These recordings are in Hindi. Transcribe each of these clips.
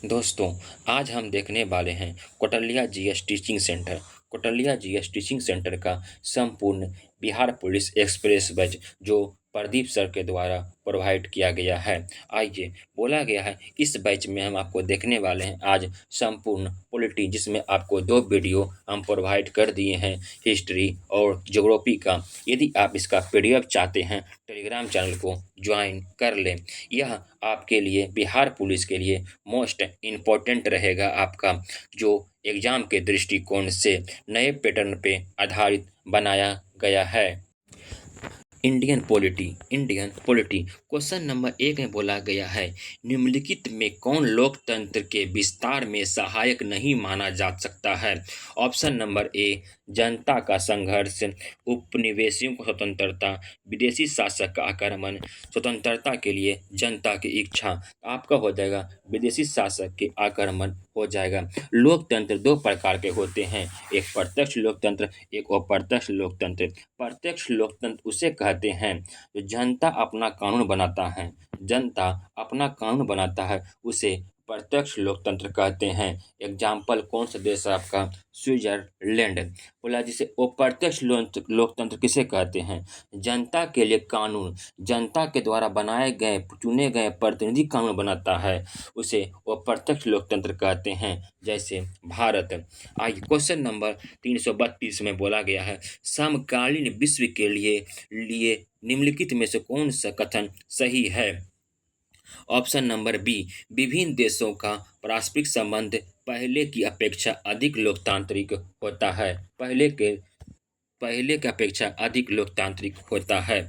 दोस्तों, आज हम देखने वाले हैं Kautilya GS teaching centre. Kautilya GS teaching centre का संपूर्ण बिहार पुलिस एक्सप्रेस बैच जो प्रदीप सर के द्वारा प्रोवाइड किया गया है। आइए, बोला गया है इस बैच में हम आपको देखने वाले हैं आज संपूर्ण पॉलिटी, जिसमें आपको 2 वीडियो हम प्रोवाइड कर दिए हैं हिस्ट्री और ज्योग्राफी का। यदि आप इसका पीडीएफ चाहते हैं, टेलीग्राम चैनल को ज्वाइन कर लें। यह आपके लिए, बिहार पुलिस के लिए मोस्ट इम्पोर्टेंट रहेगा आपका, जो एग्जाम के दृष्टिकोण से नए पैटर्न पे आधारित बनाया गया है। इंडियन पॉलिटी क्वेश्चन नंबर 1 में बोला गया है, निम्नलिखित में कौन लोकतंत्र के विस्तार में सहायक नहीं माना जा सकता है। ऑप्शन नंबर ए, जनता का संघर्ष, उपनिवेशियों को स्वतंत्रता, विदेशी शासक का आक्रमण, स्वतंत्रता के लिए जनता की इच्छा। आपका हो जाएगा विदेशी शासक के आक्रमण हो जाएगा। लोकतंत्र 2 प्रकार के होते हैं, एक प्रत्यक्ष लोकतंत्र, एक अप्रत्यक्ष लोकतंत्र। प्रत्यक्ष लोकतंत्र उसे कहते हैं जो जनता अपना कानून बनाता है, जनता अपना कानून बनाता है, उसे प्रत्यक्ष लोकतंत्र कहते हैं। एग्जाम्पल कौन सा देश है आपका, स्विट्जरलैंड। बोला जिसे अप्रत्यक्ष लोकतंत्र किसे कहते हैं, जनता के लिए कानून, जनता के द्वारा बनाए गए चुने गए प्रतिनिधि कानून बनाता है, उसे अप्रत्यक्ष लोकतंत्र कहते हैं, जैसे भारत। आइए क्वेश्चन नंबर 332 में बोला गया है, समकालीन विश्व के लिए निम्नलिखित में से कौन सा कथन सही है। ऑप्शन नंबर बी, विभिन्न देशों का पारस्परिक संबंध पहले की अपेक्षा अधिक लोकतांत्रिक होता है, पहले की अपेक्षा अधिक लोकतांत्रिक होता है।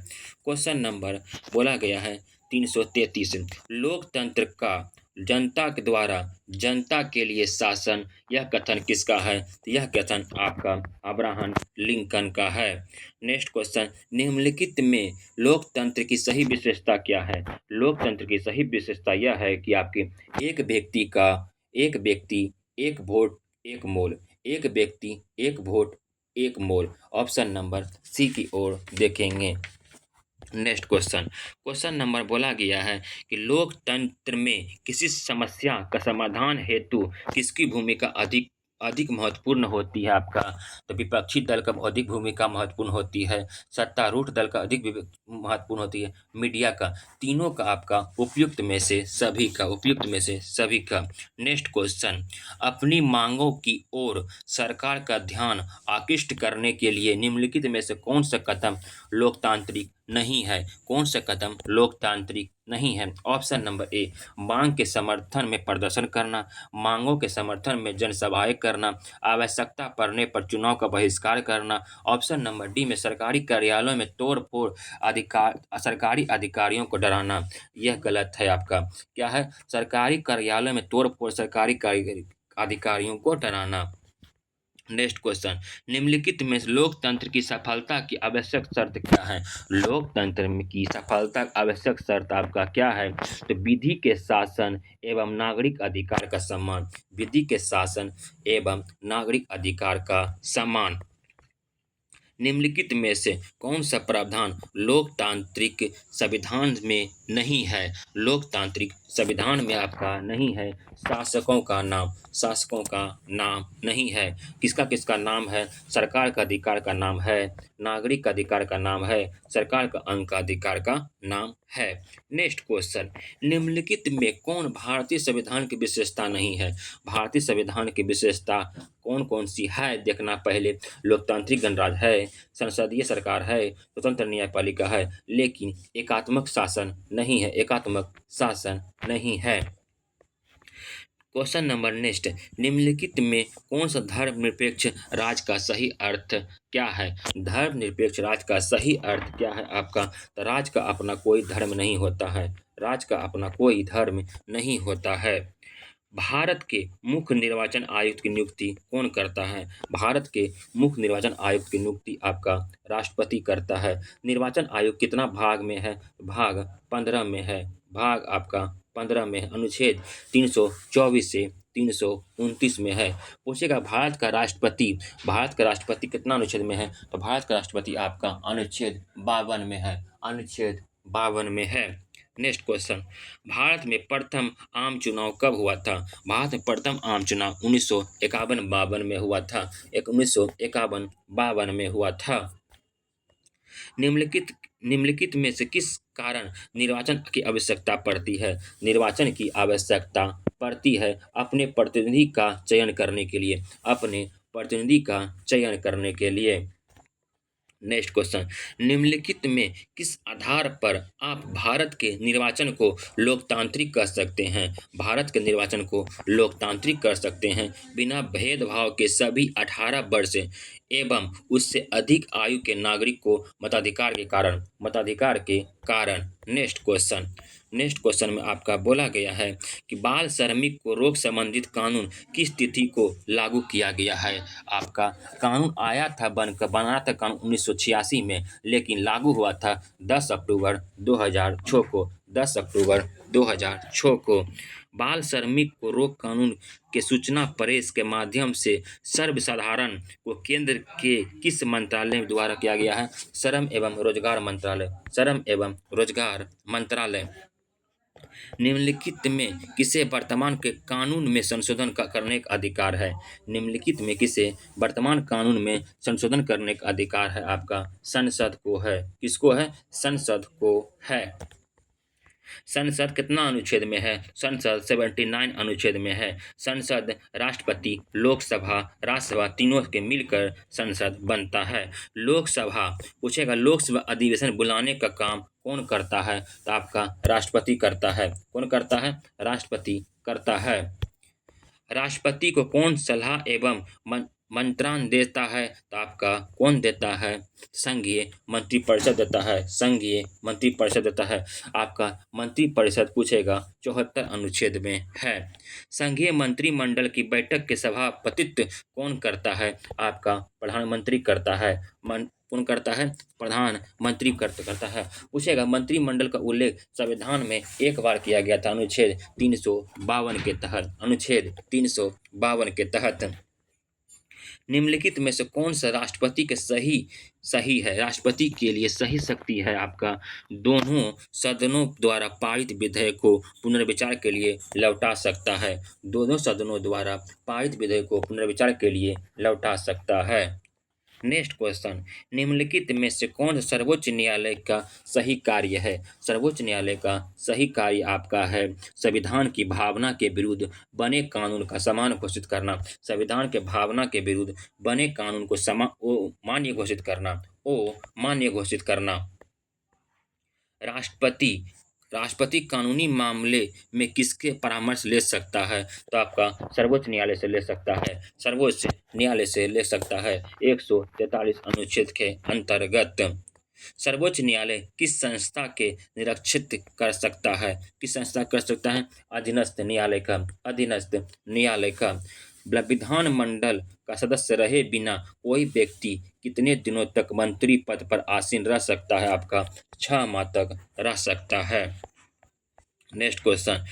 क्वेश्चन नंबर बोला गया है 333, लोकतंत्र का जनता के द्वारा जनता के लिए शासन, यह कथन किसका है। तो यह कथन आपका अब्राहम लिंकन का है। नेक्स्ट क्वेश्चन, निम्नलिखित में लोकतंत्र की सही विशेषता क्या है। लोकतंत्र की सही विशेषता यह है कि आपके एक व्यक्ति एक वोट एक मोल, एक व्यक्ति एक वोट एक मोल। ऑप्शन नंबर सी की ओर देखेंगे। नेक्स्ट क्वेश्चन नंबर बोला गया है कि लोकतंत्र में किसी समस्या का समाधान हेतु किसकी भूमिका अधिक अधिक महत्वपूर्ण होती है आपका। तो विपक्षी दल का अधिक भूमिका महत्वपूर्ण होती है, सत्तारूढ़ दल का अधिक महत्वपूर्ण होती है, मीडिया का, तीनों का आपका उपयुक्त में से सभी का। नेक्स्ट क्वेश्चन, अपनी मांगों की ओर सरकार का ध्यान आकृष्ट करने के लिए निम्नलिखित में से कौन सा कदम लोकतांत्रिक नहीं है। कौन सा कदम लोकतांत्रिक नहीं है। ऑप्शन नंबर ए, मांग के समर्थन में प्रदर्शन करना, मांगों के समर्थन में जनसभाएं करना, आवश्यकता पड़ने पर चुनाव का बहिष्कार करना। ऑप्शन नंबर डी में सरकारी कार्यालयों में तोड़फोड़, सरकारी अधिकारियों को डराना। यह गलत है आपका। क्या है, सरकारी कार्यालयों में तोड़फोड़, सरकारी अधिकारियों को डराना। नेक्स्ट क्वेश्चन, निम्नलिखित में लोकतंत्र की सफलता की आवश्यक शर्त क्या है। लोकतंत्र की सफलता आवश्यक शर्त आपका क्या है। तो विधि के शासन एवं नागरिक अधिकार का सम्मान, विधि के शासन एवं नागरिक अधिकार का सम्मान। निम्नलिखित में से कौन सा प्रावधान लोकतांत्रिक संविधान में नहीं है। लोकतांत्रिक संविधान में आपका नहीं है, शासकों का नाम नहीं है। किसका किसका नाम है, सरकार का अधिकार का नाम है, नागरिक का अधिकार का नाम है, सरकार का अंग का अधिकार का नाम है। नेक्स्ट क्वेश्चन, निम्नलिखित में कौन भारतीय संविधान की विशेषता नहीं है। भारतीय संविधान की विशेषता कौन कौन सी है देखना पहले। लोकतांत्रिक गणराज्य है, संसदीय सरकार है, स्वतंत्र न्यायपालिका है, लेकिन एकात्मक शासन नहीं है, एकात्मक शासन नहीं है। क्वेश्चन नंबर नेक्स्ट, निम्नलिखित में कौन सा धर्मनिरपेक्ष राज्य का सही अर्थ क्या है। धर्मनिरपेक्ष राज्य का सही अर्थ क्या है आपका। तो राज्य का अपना कोई धर्म नहीं होता है, राज्य का अपना कोई धर्म नहीं होता है। भारत के मुख्य निर्वाचन आयुक्त की नियुक्ति कौन करता है। भारत के मुख्य निर्वाचन आयुक्त की नियुक्ति आपका राष्ट्रपति करता है। निर्वाचन आयोग कितना भाग में है, भाग 15 में है, भाग आपका 15 में है। अनुच्छेद 324 से 329 में है। पूछेगा भारत का राष्ट्रपति कितना अनुच्छेद में है। तो भारत का राष्ट्रपति आपका अनुच्छेद 52 में है, अनुच्छेद 52 में है। नेक्स्ट क्वेश्चन, भारत में प्रथम आम चुनाव कब हुआ था? भारत में प्रथम आम चुनाव 1951-52 में हुआ था। 1951-52 में हुआ था। निम्नलिखित निम्नलिखित में से किस कारण निर्वाचन की आवश्यकता पड़ती है? निर्वाचन की आवश्यकता पड़ती है अपने प्रतिनिधि का चयन करने के लिए। अपने प्रतिनिधि का चयन करने के लिए। नेक्स्ट क्वेश्चन, निम्नलिखित में किस आधार पर आप भारत के निर्वाचन को लोकतांत्रिक कर सकते हैं? भारत के निर्वाचन को लोकतांत्रिक कर सकते हैं बिना भेदभाव के सभी 18 वर्ष एवं उससे अधिक आयु के नागरिक को मताधिकार के कारण। मताधिकार के कारण। नेक्स्ट क्वेश्चन में आपका बोला गया है कि बाल श्रमिक को रोक संबंधित कानून किस तिथि को लागू किया गया है? आपका कानून आया था बना था कानून 1986 में, लेकिन लागू हुआ था 10 अक्टूबर 2006 को। 10 अक्टूबर 2006 को। बाल श्रमिक को रोक कानून के सूचना प्रेस के माध्यम से सर्वसाधारण को केंद्र के किस मंत्रालय द्वारा किया गया है? श्रम एवं रोजगार मंत्रालय। श्रम एवं रोजगार मंत्रालय। निम्नलिखित में किसे वर्तमान के कानून में संशोधन करने का अधिकार है? निम्नलिखित में किसे वर्तमान कानून में संशोधन करने का अधिकार है? आपका संसद को है। किसको है? संसद को है। संसद कितना अनुच्छेद में है? संसद 79 अनुच्छेद में है। संसद राष्ट्रपति, लोकसभा, राज्यसभा तीनों के मिलकर संसद बनता है। लोकसभा पूछेगा, लोकसभा अधिवेशन बुलाने का काम कौन करता है? तो आपका राष्ट्रपति करता है। कौन करता है? राष्ट्रपति करता है। राष्ट्रपति को कौन सलाह एवं मंत्रान देता है? तो आपका कौन देता है? संघीय मंत्रिपरिषद देता है। संघीय मंत्रिपरिषद देता है। आपका मंत्रिपरिषद पूछेगा 74 अनुच्छेद में है। संघीय मंत्रिमंडल की बैठक के सभापतित्व कौन करता है? आपका प्रधानमंत्री करता है। कौन करता है? प्रधानमंत्री करता है। पूछेगा मंत्रिमंडल का उल्लेख संविधान में एक बार किया गया था, अनुच्छेद 352 के तहत। अनुच्छेद 352 के तहत। निम्नलिखित में से कौन सा राष्ट्रपति के सही है? राष्ट्रपति के लिए सही शक्ति है आपका दोनों सदनों द्वारा पारित विधेयक को पुनर्विचार के लिए लौटा सकता है। दोनों सदनों द्वारा पारित विधेयक को पुनर्विचार के लिए लौटा सकता है। नेक्स्ट क्वेश्चन, निम्नलिखित में से कौन सर्वोच्च न्यायालय का सही कार्य है? सर्वोच्च न्यायालय का सही कार्य आपका है संविधान की भावना के विरुद्ध बने कानून का समान घोषित करना। संविधान के भावना के विरुद्ध बने कानून को मान्य घोषित करना। मान्य घोषित करना। राष्ट्रपति कानूनी मामले में किसके परामर्श ले सकता है? तो आपका सर्वोच्च न्यायालय से ले सकता है। सर्वोच्च न्यायालय से ले सकता है 143 अनुच्छेद के अंतर्गत। सर्वोच्च न्यायालय किस संस्था के निरीक्षित कर सकता है? किस संस्था कर सकता है? अधीनस्थ न्यायालय का। अधीनस्थ न्यायालय का। विधानमंडल का सदस्य रहे बिना कोई व्यक्ति कितने दिनों तक मंत्री पद पर आसीन रह सकता है? आपका 6 माह तक रह सकता है। नेक्स्ट क्वेश्चन,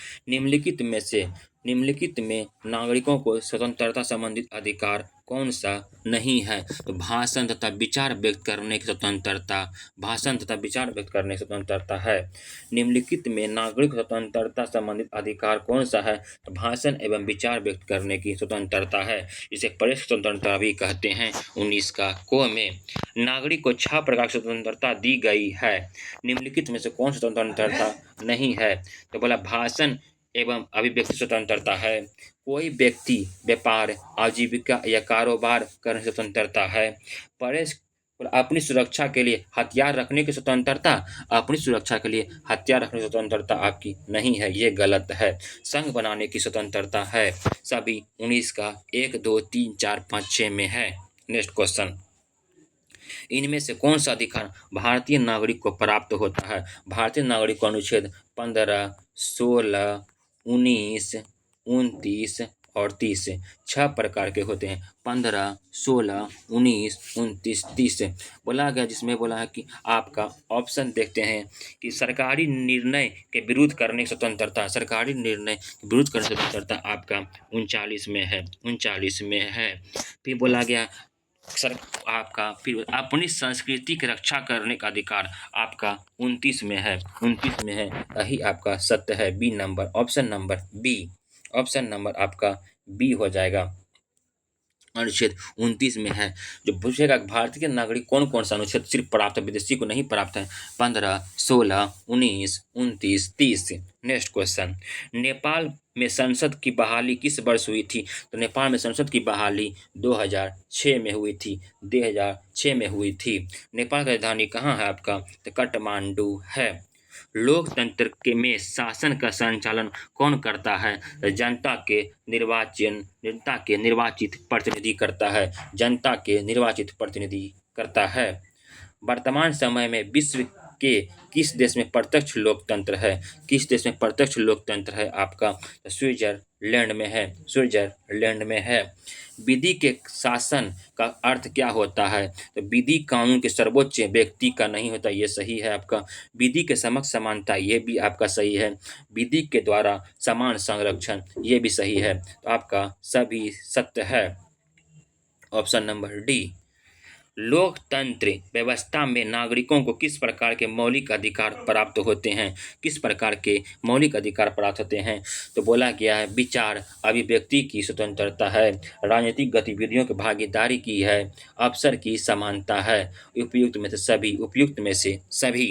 निम्नलिखित में नागरिकों को स्वतंत्रता संबंधित अधिकार कौन सा नहीं है? तो भाषण तथा विचार व्यक्त करने की स्वतंत्रता। भाषण तथा विचार व्यक्त करने की स्वतंत्रता है। निम्नलिखित में नागरिक स्वतंत्रता संबंधित अधिकार कौन सा है? तो भाषण एवं विचार व्यक्त करने की स्वतंत्रता है। इसे प्रेस स्वतंत्रता भी कहते हैं। 19 का को में नागरिक को 6 प्रकार की स्वतंत्रता दी गई है। निम्नलिखित में से कौन सी स्वतंत्रता नहीं है? तो बोला भाषण एवं अभिव्यक्ति स्वतंत्रता है। कोई व्यक्ति व्यापार, आजीविका या कारोबार करने की स्वतंत्रता है। प्रेस अपनी सुरक्षा के लिए हथियार रखने की स्वतंत्रता। अपनी सुरक्षा के लिए हथियार रखने की स्वतंत्रता आपकी नहीं है, ये गलत है। संघ बनाने की स्वतंत्रता है। सभी 19 का 1, 2, 3, 4, 5, 6 में है। नेक्स्ट क्वेश्चन, इनमें से कौन सा अधिकार भारतीय नागरिक को प्राप्त होता है? भारतीय नागरिक को अनुच्छेद 15, 16, 19, 29 और 30 6 प्रकार के होते हैं। 15, 16, 19, 29, 30 बोला गया, जिसमें बोला है कि आपका ऑप्शन देखते हैं कि सरकारी निर्णय के विरुद्ध करने की स्वतंत्रता। सरकारी निर्णय के विरुद्ध करने की स्वतंत्रता आपका 39 में है। 39 में है। फिर बोला गया सर आपका फिर अपनी संस्कृति की रक्षा करने का अधिकार आपका 29 में है, 29 में है। यही आपका सत्य है। B number, option number B, option number आपका बी हो जाएगा। अनुच्छेद 29 में है। जो पूछेगा कि भारतीय के नागरिक कौन कौन सा अनुच्छेद सिर्फ प्राप्त है, विदेशी को नहीं प्राप्त है? 15, 16, 19, 29, 30। नेक्स्ट क्वेश्चन, नेपाल में संसद की बहाली किस वर्ष हुई थी? तो नेपाल में संसद की बहाली 2006 में हुई थी, 2006 में हुई थी। नेपाल की राजधानी कहाँ है आपका? तो काठमांडू है। लोकतंत्र के में शासन का संचालन कौन करता है? जनता के निर्वाचित प्रतिनिधि करता है, जनता के निर्वाचित प्रतिनिधि करता है। वर्तमान समय में विश्व के किस देश में प्रत्यक्ष लोकतंत्र है? किस देश में प्रत्यक्ष लोकतंत्र है आपका? स्विट्जरलैंड में है, स्विट्जरलैंड में है। विधि के शासन का अर्थ क्या होता है? तो विधि कानून के सर्वोच्च व्यक्ति का नहीं होता, ये सही है आपका। विधि के समक्ष समानता, ये भी आपका सही है। विधि के द्वारा समान संरक्षण, ये भी सही है। तो आपका सभी सत्य है। Option number D. लोकतंत्र व्यवस्था में नागरिकों को किस प्रकार के मौलिक अधिकार प्राप्त होते हैं? किस प्रकार के मौलिक अधिकार प्राप्त होते हैं? तो बोला गया है विचार अभिव्यक्ति की स्वतंत्रता है, राजनीतिक गतिविधियों की भागीदारी की है, अवसर की समानता है। उपयुक्त में से सभी, उपयुक्त में से सभी।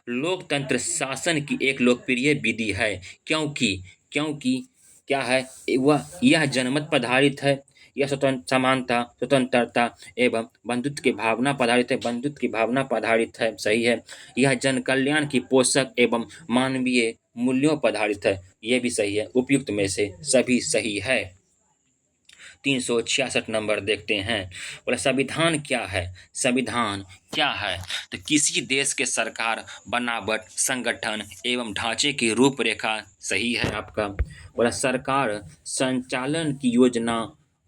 लोकतंत्र शासन की एक लोकप्रिय विधि है, क्योंकि क्योंकि क्या है वह, यह जनमत पर आधारित है, यह स्वतंत्र समानता, स्वतंत्रता एवं बंधुत्व की भावना पर आधारित है, बंधुत्व की भावना पर आधारित है, सही है। यह जन कल्याण की पोषक एवं मानवीय मूल्यों पर आधारित है, यह भी सही है। उपयुक्त में से सभी सही है। 366 नंबर देखते हैं। बोला संविधान क्या है? संविधान क्या है? तो किसी देश के सरकार बनावट, संगठन एवं ढांचे की रूपरेखा, सही है आपका। बोला सरकार संचालन की योजना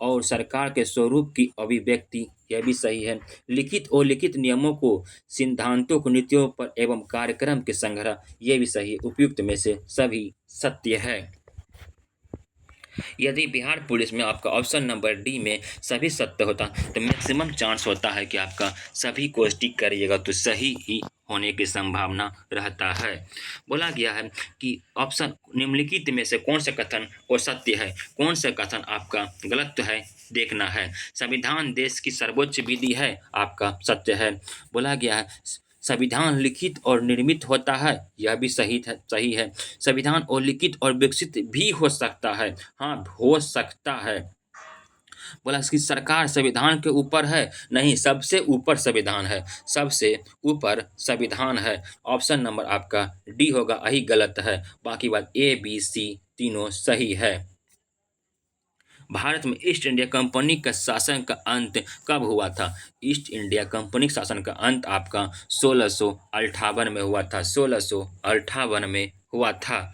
और सरकार के स्वरूप की अभिव्यक्ति, यह भी सही है। लिखित और लिखित नियमों को, सिद्धांतों को, नीतियों पर एवं कार्यक्रम के संग्रह, यह भी सही है। उपयुक्त में से सभी सत्य है। यदि बिहार पुलिस में आपका ऑप्शन नंबर डी में सभी सत्य होता तो मैक्सिमम चांस होता है कि आपका सभी को टिक करिएगा तो सही ही होने की संभावना रहता है। बोला गया है कि ऑप्शन निम्नलिखित में से कौन सा कथन वो सत्य है, कौन सा कथन आपका गलत है, देखना है। संविधान देश की सर्वोच्च विधि है, आपका सत्य है। बोला गया है संविधान लिखित और निर्मित होता है, यह भी सही है, सही है। संविधान और लिखित और विकसित भी हो सकता है, हाँ हो सकता है। बोला इसकी सरकार संविधान के ऊपर है, नहीं, सबसे ऊपर संविधान है, सबसे ऊपर संविधान है। ऑप्शन नंबर आपका डी होगा, यही गलत है, बाकी बात ए बी सी तीनों सही है। भारत में ईस्ट इंडिया कंपनी का शासन का अंत कब हुआ था? ईस्ट इंडिया कंपनी शासन का अंत आपका 1658 में हुआ था, 1658 में हुआ था।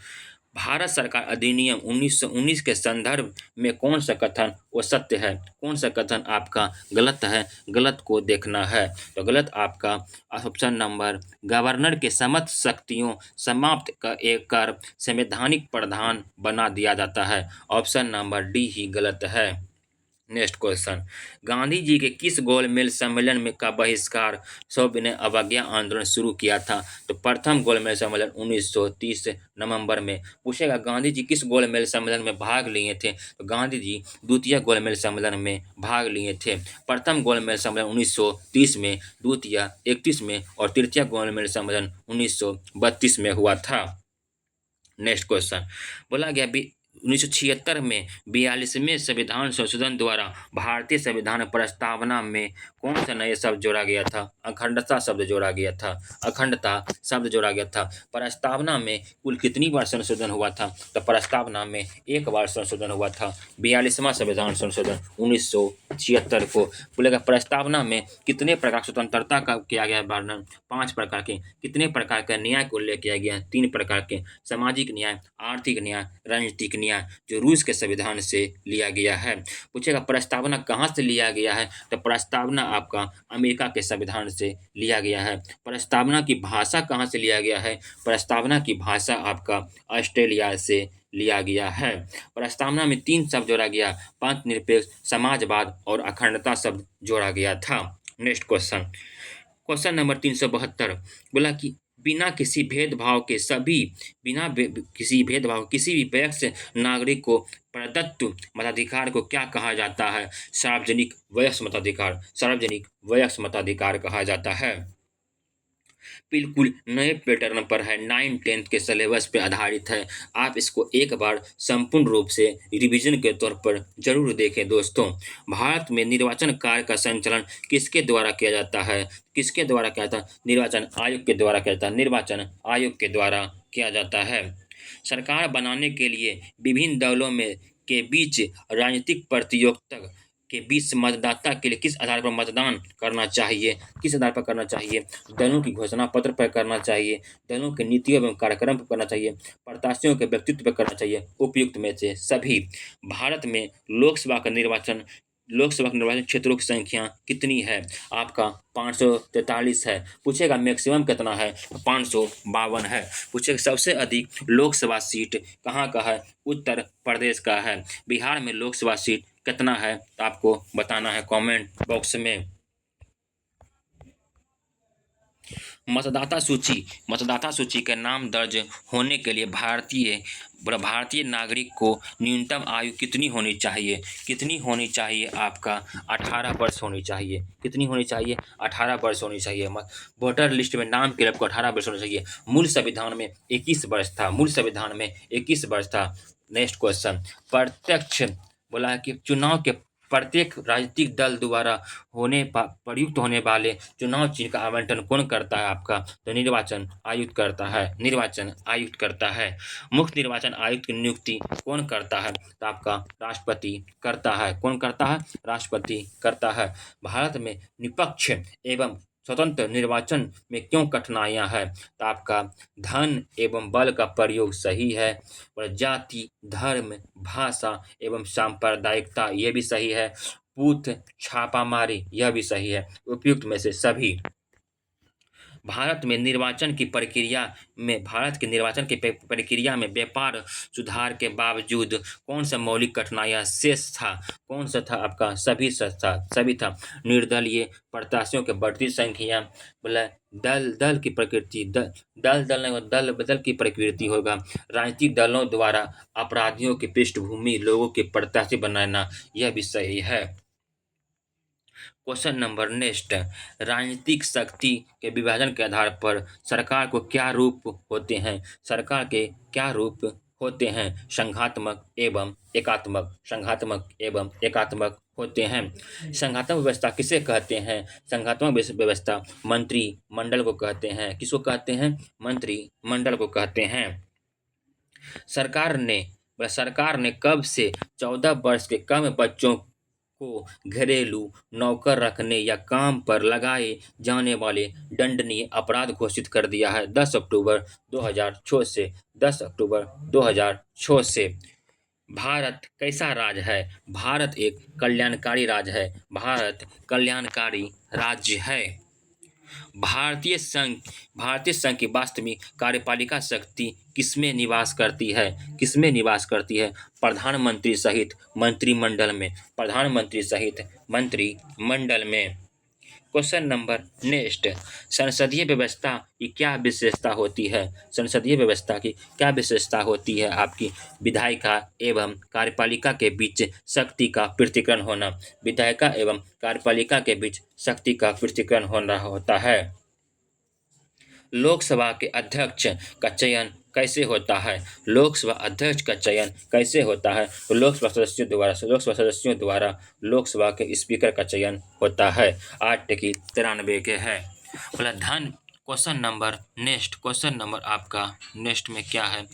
भारत सरकार अधिनियम 1919 के संदर्भ में कौन सा कथन वो सत्य है, कौन सा कथन आपका गलत है, गलत को देखना है। तो गलत आपका ऑप्शन नंबर, गवर्नर के समस्त शक्तियों समाप्त कर संवैधानिक प्रधान बना दिया जाता है। ऑप्शन नंबर डी ही गलत है। नेक्स्ट क्वेश्चन, गांधी जी के किस गोलमेज सम्मेलन में का बहिष्कार सविनय अवज्ञा आंदोलन शुरू किया था? तो प्रथम गोलमेज सम्मेलन 1930 नवंबर में। पूछेगा गांधी जी किस गोलमेज सम्मेलन में भाग लिए थे? तो गांधी जी द्वितीय गोलमेज सम्मेलन में भाग लिए थे। प्रथम गोलमेज सम्मेलन 1930 में, द्वितीय 31 में और तृतीय गोलमेज सम्मेलन 1932 में हुआ था। नेक्स्ट क्वेश्चन, बोला गया 1976 में 42वें संविधान संशोधन द्वारा भारतीय संविधान प्रस्तावना में कौन सा नया शब्द जोड़ा गया था? अखंडता शब्द जोड़ा गया था, अखंडता शब्द जोड़ा गया था। प्रस्तावना में कुल कितनी बार संशोधन हुआ था? तो प्रस्तावना में एक बार संशोधन हुआ था, 42वां संविधान संशोधन 1976 को। बोलेगा प्रस्तावना में कितने प्रकार स्वतंत्रता का किया गया वर्णन? 5 प्रकार के। कितने प्रकार का न्याय को उल्लेख किया गया? 3 प्रकार के, सामाजिक न्याय, आर्थिक न्याय, राजनीतिक न्याय, जो रूस के संविधान से लिया गया है। पूछेगा प्रस्तावना कहाँ से लिया गया है? तो प्रस्तावना आपका अमेरिका के संविधान से लिया गया है। प्रस्तावना की भाषा कहाँ से लिया गया है? प्रस्तावना की भाषा आपका ऑस्ट्रेलिया से लिया गया है। प्रस्तावना में 3 शब्द जोड़ा गया, पंथ निरपेक्ष, समाजवाद और अखंडता शब्द जोड़ा गया था। नेक्स्ट क्वेश्चन, क्वेश्चन नंबर 372 बोला कि बिना किसी भेदभाव के किसी भेदभाव किसी भी वयस्क नागरिक को प्रदत्त मताधिकार को क्या कहा जाता है? सार्वजनिक वयस्क मताधिकार, सार्वजनिक वयस्क मताधिकार कहा जाता है। बिल्कुल नए पैटर्न पर है, 9th-10th के सिलेबस पे आधारित है। आप इसको एक बार संपूर्ण रूप से रिवीजन के तौर पर जरूर देखें दोस्तों। भारत में निर्वाचन कार्य का संचालन किसके द्वारा किया जाता है? किसके द्वारा किया जाता है? निर्वाचन आयोग के द्वारा किया जाता है। निर्वाचन आयोग के द्वारा किया जाता है। सरकार बनाने के लिए विभिन्न दलों में के बीच राजनीतिक प्रतियोगिता के बीच मतदाता के लिए किस आधार पर मतदान करना चाहिए? किस आधार पर करना चाहिए? दलों की घोषणा पत्र पर करना चाहिए, दलों के नीतियों एवं कार्यक्रम पर करना चाहिए, प्रत्याशियों के व्यक्तित्व पर करना चाहिए, उपयुक्त में से सभी। भारत में लोकसभा के निर्वाचन क्षेत्रों की संख्या कितनी है? आपका 543 है। पूछेगा मैक्सिमम कितना है? 552 है। पूछेगा सबसे अधिक लोकसभा सीट कहाँ का है? उत्तर प्रदेश का है। बिहार में लोकसभा सीट कितना है? तो आपको बताना है कमेंट बॉक्स में। मतदाता सूची का नाम दर्ज होने के लिए भारतीय नागरिक को न्यूनतम आयु कितनी होनी चाहिए? कितनी होनी चाहिए? आपका 18 वर्ष होनी चाहिए। कितनी होनी चाहिए? 18 वर्ष होनी चाहिए। वोटर लिस्ट में नाम के लिए आपको 18 वर्ष होना चाहिए। मूल संविधान में 21 वर्ष था। मूल संविधान में 21 वर्ष था। नेक्स्ट क्वेश्चन, बोला कि चुनाव के प्रत्येक राजनीतिक दल द्वारा प्रयुक्त होने वाले चुनाव चिन्ह का आवंटन कौन करता है? आपका तो निर्वाचन आयुक्त करता है। निर्वाचन आयुक्त करता है। मुख्य निर्वाचन आयुक्त की नियुक्ति कौन करता है? तो आपका राष्ट्रपति करता है। कौन करता है? राष्ट्रपति करता है। भारत में निष्पक्ष एवं स्वतंत्र निर्वाचन में क्यों कठिनाइयां हैं? तो आपका धन एवं बल का प्रयोग सही है, और जाति, धर्म, भाषा एवं सांप्रदायिकता ये भी सही है, बूथ छापामारी यह भी सही है, उपयुक्त में से सभी। भारत के निर्वाचन की प्रक्रिया में व्यापार सुधार के बावजूद कौन सा मौलिक कठिनाइयां शेष था? कौन सा था? आपका सभी था। निर्दलीय प्रत्याशियों की बढ़ती संख्या, बोला दल की प्रकृति, दल की प्रकृति होगा। राजनीतिक दलों द्वारा अपराधियों की पृष्ठभूमि लोगों के प्रत्याशी बनाना यह भी सही है। क्वेश्चन नंबर नेक्स्ट, राजनीतिक शक्ति के विभाजन के आधार पर सरकार को क्या रूप होते हैं? सरकार के क्या रूप होते हैं? संघात्मक एवं एकात्मक। संघात्मक एवं एकात्मक होते हैं। संघात्मक व्यवस्था किसे कहते हैं? संघात्मक व्यवस्था मंत्रिमंडल को कहते हैं। किसको कहते हैं? मंत्रिमंडल को कहते हैं। सरकार ने कब से 14 वर्ष के कम बच्चों को घरेलू नौकर रखने या काम पर लगाए जाने वाले दंडनीय अपराध घोषित कर दिया है? 10 अक्टूबर 2006 से। 10 अक्टूबर 2006 से। भारत कैसा राज्य है? भारत एक कल्याणकारी राज्य है। भारत कल्याणकारी राज्य है। भारतीय संघ की वास्तविक कार्यपालिका शक्ति किसमें निवास करती है? किसमें निवास करती है? प्रधानमंत्री सहित मंत्रिमंडल में। प्रधानमंत्री सहित मंत्रिमंडल में। क्वेश्चन नंबर नेक्स्ट, संसदीय व्यवस्था की क्या विशेषता होती है? संसदीय व्यवस्था की क्या विशेषता होती है? आपकी विधायिका एवं कार्यपालिका के बीच शक्ति का पृथक्करण होना। विधायिका एवं कार्यपालिका के बीच शक्ति का पृथक्करण होना होता है। लोकसभा के अध्यक्ष का चयन कैसे होता है? लोकसभा अध्यक्ष का चयन कैसे होता है? तो लोकसभा सदस्यों द्वारा लोकसभा के स्पीकर का चयन होता है। 893 के है। बोला धन। क्वेश्चन नंबर आपका नेक्स्ट में क्या है?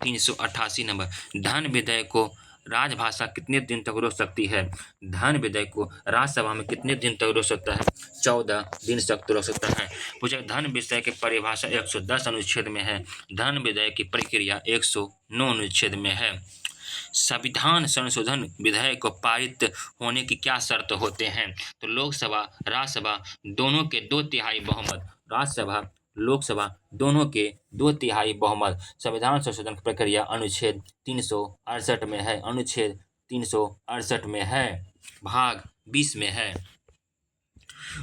388 नंबर, धन विधेयक को राजभाषा कितने दिन तक रोक सकती है? धन विधेयक को राज्यसभा में कितने दिन तक रोक सकता है? 14 दिन तक रोक सकता है। पूछे धन विधेयक की परिभाषा 110 अनुच्छेद में है। धन विधेयक की प्रक्रिया 109 अनुच्छेद में है। संविधान संशोधन विधेयक को पारित होने की क्या शर्त होते हैं? तो लोकसभा राज्यसभा दोनों के 2/3 बहुमत। राज्यसभा लोकसभा दोनों के 2/3 बहुमत। संविधान संशोधन की प्रक्रिया अनुच्छेद 368 में है, अनुच्छेद 368 में है, भाग 20 में है।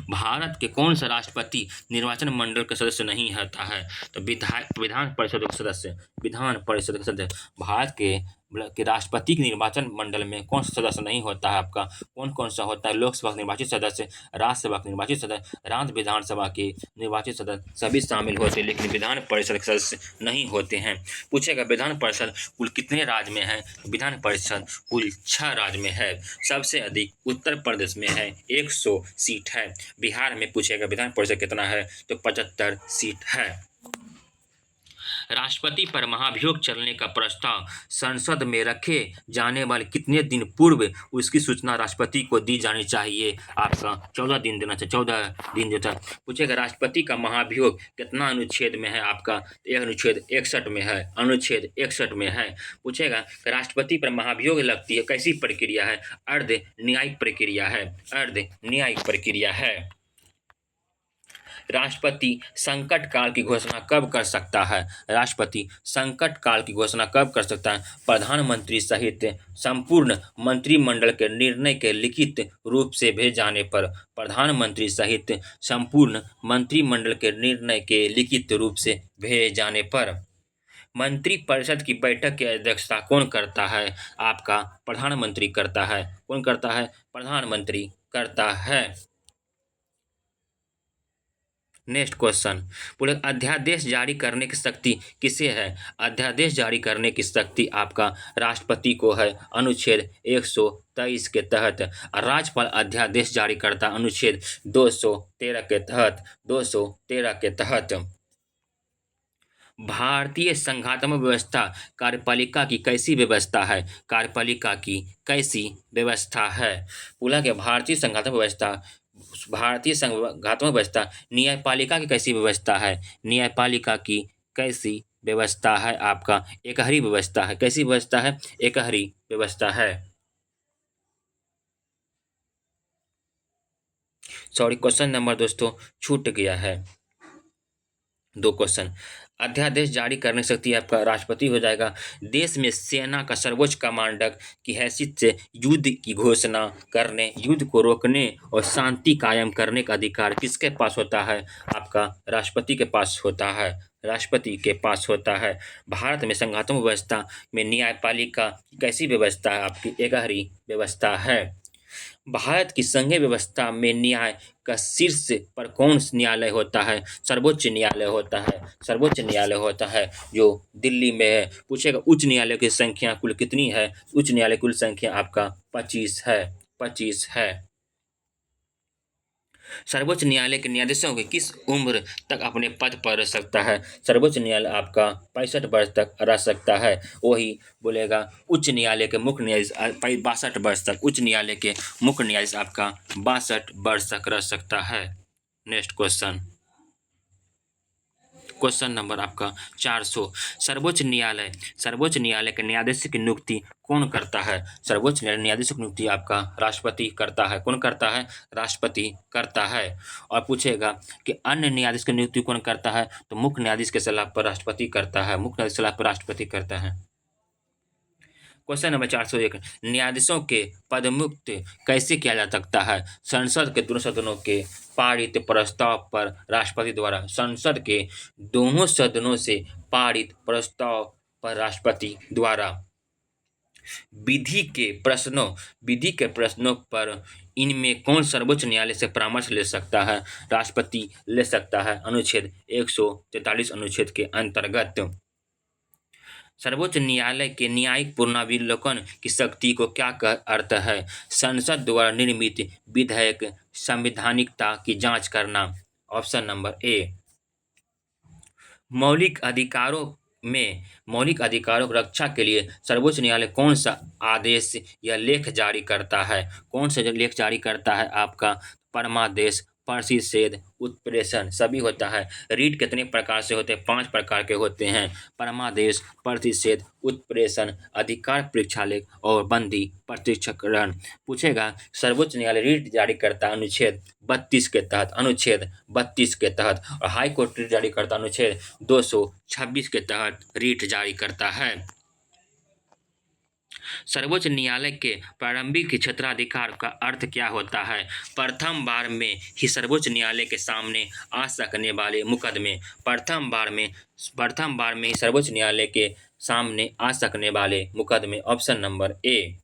भारत के कौन सा राष्ट्रपति निर्वाचन मंडल का सदस्य नहीं होता है? तो विधान परिषद के सदस्य, विधान परिषद के सदस्य। भारत के राष्ट्रपति के निर्वाचन मंडल में कौन सा सदस्य नहीं होता है? आपका कौन कौन सा होता है? लोकसभा के निर्वाचित सदस्य, राज्यसभा के निर्वाचित सदस्य, राज्य विधानसभा के निर्वाचित सदस्य सभी शामिल होते हैं, लेकिन विधान परिषद के सदस्य नहीं होते हैं। पूछेगा विधान परिषद कुल कितने राज्य में है? विधान परिषद कुल 6 राज्य में है। सबसे अधिक उत्तर प्रदेश में है, 100 सीट है। बिहार में पूछेगा विधान परिषद कितना है? तो 75 सीट है। राष्ट्रपति पर महाभियोग चलने का प्रस्ताव संसद में रखे जाने वाले कितने दिन पूर्व उसकी सूचना राष्ट्रपति को दी जानी चाहिए? आपका 14 दिन देना चाहिए, 14 दिन देता। पूछेगा राष्ट्रपति का महाभियोग कितना अनुच्छेद में है? आपका अनुच्छेद 61 में है, अनुच्छेद 61 में है। पूछेगा राष्ट्रपति पर महाभियोग लगती है, कैसी प्रक्रिया है? अर्ध न्यायिक प्रक्रिया है, अर्ध न्यायिक प्रक्रिया है। राष्ट्रपति संकट काल की घोषणा कब कर सकता है? राष्ट्रपति संकट काल की घोषणा कब कर सकता है? प्रधानमंत्री सहित संपूर्ण मंत्रिमंडल के निर्णय के लिखित रूप से भेजे जाने पर। प्रधानमंत्री सहित संपूर्ण मंत्रिमंडल के निर्णय के लिखित रूप से भेजे जाने पर। मंत्रिपरिषद की बैठक की अध्यक्षता कौन करता है? आपका प्रधानमंत्री करता है। कौन करता है? प्रधानमंत्री करता है। नेक्स्ट क्वेश्चन बोले अध्यादेश जारी करने की शक्ति किसे है? अध्यादेश जारी करने की शक्ति आपका राष्ट्रपति को है, अनुच्छेद 123 के तहत। राज्यपाल अध्यादेश जारी करता अनुच्छेद 213 के तहत, 213 के तहत। भारतीय संघात्मक व्यवस्था कार्यपालिका की कैसी व्यवस्था है? कार्यपालिका की कैसी व्यवस्था है? बोला कि भारतीय संघात्मक व्यवस्था न्यायपालिका की कैसी व्यवस्था है? न्यायपालिका की कैसी व्यवस्था है? आपका एकहरी व्यवस्था है। कैसी व्यवस्था है? एकहरी व्यवस्था है। सॉरी, क्वेश्चन नंबर दोस्तों छूट गया है, 2 क्वेश्चन। अध्यादेश जारी करने की शक्ति आपका राष्ट्रपति हो जाएगा। देश में सेना का सर्वोच्च कमांडर की हैसियत से युद्ध की घोषणा करने, युद्ध को रोकने और शांति कायम करने का अधिकार किसके पास होता है? आपका राष्ट्रपति के पास होता है, राष्ट्रपति के पास होता है। भारत में संघात्मक व्यवस्था में न्यायपालिका कैसी व्यवस्था है? आपकी एकहरी व्यवस्था है। भारत की संघीय व्यवस्था में न्याय का शीर्ष पर कौन सा न्यायालय होता है? सर्वोच्च न्यायालय होता है, सर्वोच्च न्यायालय होता है जो दिल्ली में है। पूछेगा उच्च न्यायालय की संख्या कुल कितनी है? उच्च न्यायालय कुल संख्या आपका 25 है, 25 है। सर्वोच्च न्यायालय के न्यायाधीशों के किस उम्र तक अपने पद पर रह सकता है? सर्वोच्च न्यायालय आपका 65 वर्ष तक रह सकता है। वही बोलेगा उच्च न्यायालय के मुख्य न्यायाधीश 62 वर्ष तक, उच्च न्यायालय के मुख्य न्यायाधीश आपका 62 वर्ष तक रह सकता है। नेक्स्ट क्वेश्चन, क्वेश्चन नंबर आपका 400। सर्वोच्च न्यायालय के न्यायाधीश की नियुक्ति कौन करता है? सर्वोच्च न्यायालय न्यायाधीश की नियुक्ति आपका राष्ट्रपति करता है। कौन करता है? राष्ट्रपति करता है। और पूछेगा कि अन्य न्यायाधीश की नियुक्ति कौन करता है? तो मुख्य न्यायाधीश के सलाह पर राष्ट्रपति करता है, मुख्य न्यायाधीश सलाह पर राष्ट्रपति करता है। Question number 401। न्यायाधीशों के पदमुक्त कैसे किया जा सकता है? संसद के दोनों सदनों के पारित प्रस्ताव पर राष्ट्रपति द्वारा। संसद के दोनों सदनों से पारित प्रस्ताव पर राष्ट्रपति द्वारा। विधि के प्रश्नों पर इनमें कौन सर्वोच्च न्यायालय से परामर्श ले सकता है? राष्ट्रपति ले सकता है, अनुच्छेद 143 अनुच्छेद के अंतर्गत। सर्वोच्च न्यायालय के न्यायिक पुनरावलोकन की शक्ति को क्या अर्थ है? संसद द्वारा निर्मित विधेयक संवैधानिकता की जांच करना। Option number A. मौलिक अधिकारों की रक्षा के लिए सर्वोच्च न्यायालय कौन सा आदेश या लेख जारी करता है? कौन सा लेख जारी करता है? आपका परमादेश प्रतिषेध, उत्प्रेषण सभी होता है। रीट कितने प्रकार से होते हैं? 5 प्रकार के होते हैं। परमादेश, प्रतिषेध, उत्प्रेषण, अधिकार प्रेक्षालेख और बंदी प्रत्यक्षकरण। पूछेगा सर्वोच्च न्यायालय रीट जारी करता अनुच्छेद 32 के तहत, अनुच्छेद 32 के तहत, और हाई कोर्ट रीट जारी करता अनुच्छेद 226 के तहत रीट जारी करता है। सर्वोच्च न्यायालय के प्रारंभिक क्षेत्राधिकार का अर्थ क्या होता है? प्रथम बार में ही सर्वोच्च न्यायालय के सामने आ सकने वाले मुकदमे। प्रथम बार में ही सर्वोच्च न्यायालय के सामने आ सकने वाले मुकदमे। Option number A.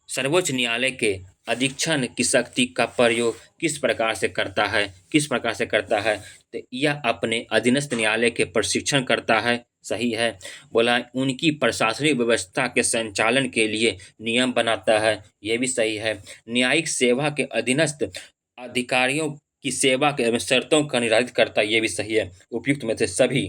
सर्वोच्च न्यायालय के अधीक्षण की शक्ति का प्रयोग किस प्रकार से करता है? किस प्रकार से करता है? तो यह अपने अधीनस्थ न्यायालय के प्रशिक्षण करता है। सही है। बोला उनकी प्रशासनिक व्यवस्था के संचालन के लिए नियम बनाता है। यह भी सही है। न्यायिक सेवा के अधीनस्थ अधिकारियों की सेवा के शर्तों का निर्धारित करता है। यह भी सही है। उपयुक्त में से सभी।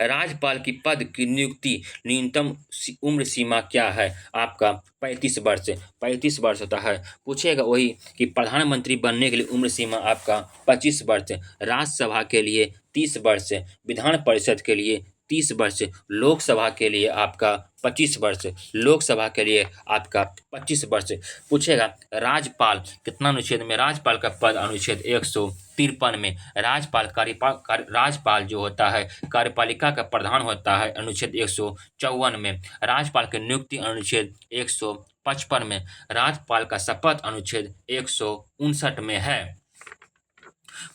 राज्यपाल की पद की नियुक्ति न्यूनतम उम्र सीमा क्या है? आपका 35 वर्ष। 35 वर्ष होता है। पूछेगा वही कि प्रधानमंत्री बनने के लिए उम्र सीमा आपका 25 वर्ष, राज्यसभा के लिए 30 वर्ष, विधान परिषद के लिए 30 वर्ष, लोकसभा के लिए आपका 25 वर्ष, लोकसभा के लिए आपका 25 वर्ष। पूछेगा राज्यपाल कितना अनुच्छेद में? राज्यपाल का पद अनुच्छेद 153 में। राज्यपाल जो होता है कार्यपालिका का प्रधान होता है अनुच्छेद 154 में। राज्यपाल की नियुक्ति अनुच्छेद 155 में। राज्यपाल का शपथ अनुच्छेद 159 में है।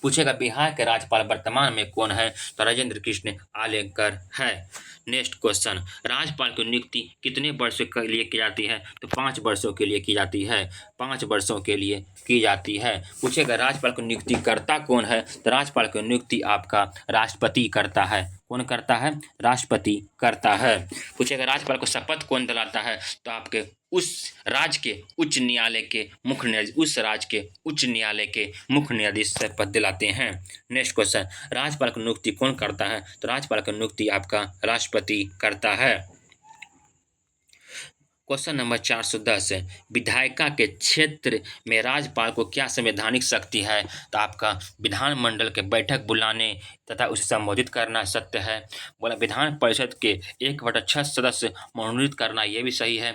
पूछेगा बिहार के राज्यपाल वर्तमान में कौन है? तो राजेंद्र कृष्ण आलेकर है। नेक्स्ट क्वेश्चन, राज्यपाल की नियुक्ति कितने वर्षों के लिए की जाती है? तो 5 वर्षों के लिए की जाती है। 5 वर्षों के लिए की जाती है। पूछेगा राज्यपाल की नियुक्ति करता कौन है? तो राज्यपाल की नियुक्ति आपका राष्ट्रपति करता है। कौन करता है? राष्ट्रपति करता है। पूछेगा राज्यपाल को शपथ कौन दिलाता है? तो आपके उस राज्य के उच्च न्यायालय के मुख्य न्यायाधीश, उस राज्य के उच्च न्यायालय के मुख्य न्यायाधीश शपथ दिलाते हैं। नेक्स्ट क्वेश्चन, राज्यपाल की नियुक्ति कौन करता है? तो राज्यपाल की नियुक्ति आपका राष्ट्रपति करता है। क्वेश्चन नंबर 410 है, विधायिका के क्षेत्र में राज्यपाल को क्या संवैधानिक शक्ति है? तो आपका विधानमंडल के बैठक बुलाने तथा उसे संबोधित करना सत्य है। बोला विधान परिषद के 1/6 सदस्य मनोनीत करना, यह भी सही है।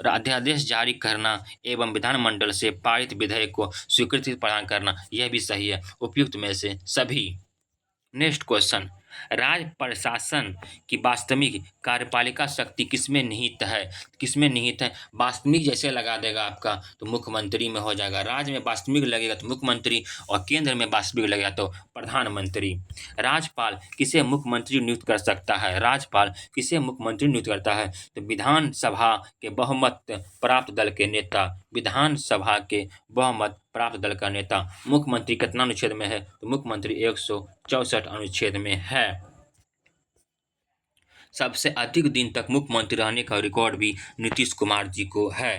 अध्यादेश जारी करना एवं विधानमंडल से पारित विधेयक को स्वीकृति प्रदान करना, यह भी सही है। उपयुक्त में से सभी। नेक्स्ट क्वेश्चन, राज्य प्रशासन की वास्तविक कार्यपालिका शक्ति किसमें निहित है? किसमें निहित है? वास्तविक जैसे लगा देगा आपका तो मुख्यमंत्री में हो जाएगा। राज्य में वास्तविक लगेगा तो मुख्यमंत्री, और केंद्र में वास्तविक लगेगा तो प्रधानमंत्री। राज्यपाल किसे मुख्यमंत्री नियुक्त कर सकता है? राज्यपाल किसे मुख्यमंत्री नियुक्त करता है? तो विधानसभा के बहुमत प्राप्त दल के नेता, विधानसभा के बहुमत प्राप्त दल का नेता। मुख्यमंत्री कितना अनुच्छेद में है? तो मुख्यमंत्री 164 अनुच्छेद में है। सबसे अधिक दिन तक मुख्यमंत्री रहने का रिकॉर्ड भी नीतीश कुमार जी को है।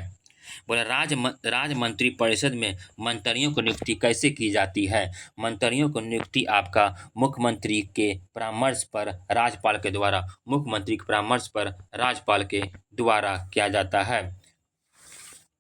बोला राज्य मंत्री परिषद में मंत्रियों की नियुक्ति कैसे की जाती है? मंत्रियों की नियुक्ति आपका मुख्यमंत्री के परामर्श पर राज्यपाल के द्वारा, मुख्यमंत्री के परामर्श पर राज्यपाल के द्वारा किया जाता है।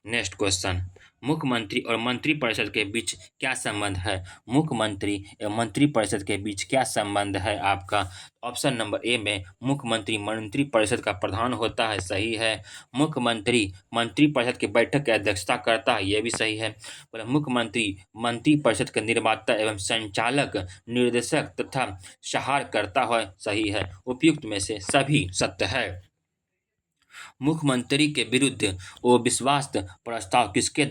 नेक्स्ट क्वेश्चन, मुख्यमंत्री और मंत्रिपरिषद के बीच क्या संबंध है? मुख्यमंत्री एवं मंत्रिपरिषद के बीच क्या संबंध है आपका? ऑप्शन नंबर ए में मुख्यमंत्री मंत्रिपरिषद का प्रधान होता है। सही है। मुख्यमंत्री मंत्रिपरिषद की बैठक की अध्यक्षता करता है। यह भी सही है। बोला मुख्यमंत्री मंत्रिपरिषद के निर्माता एवं संचालक, निर्देशक तथा सहार करता है। सही है। उपयुक्त में से सभी सत्य है। मुख्यमंत्री के विरुद्ध अविश्वास प्रस्ताव किसके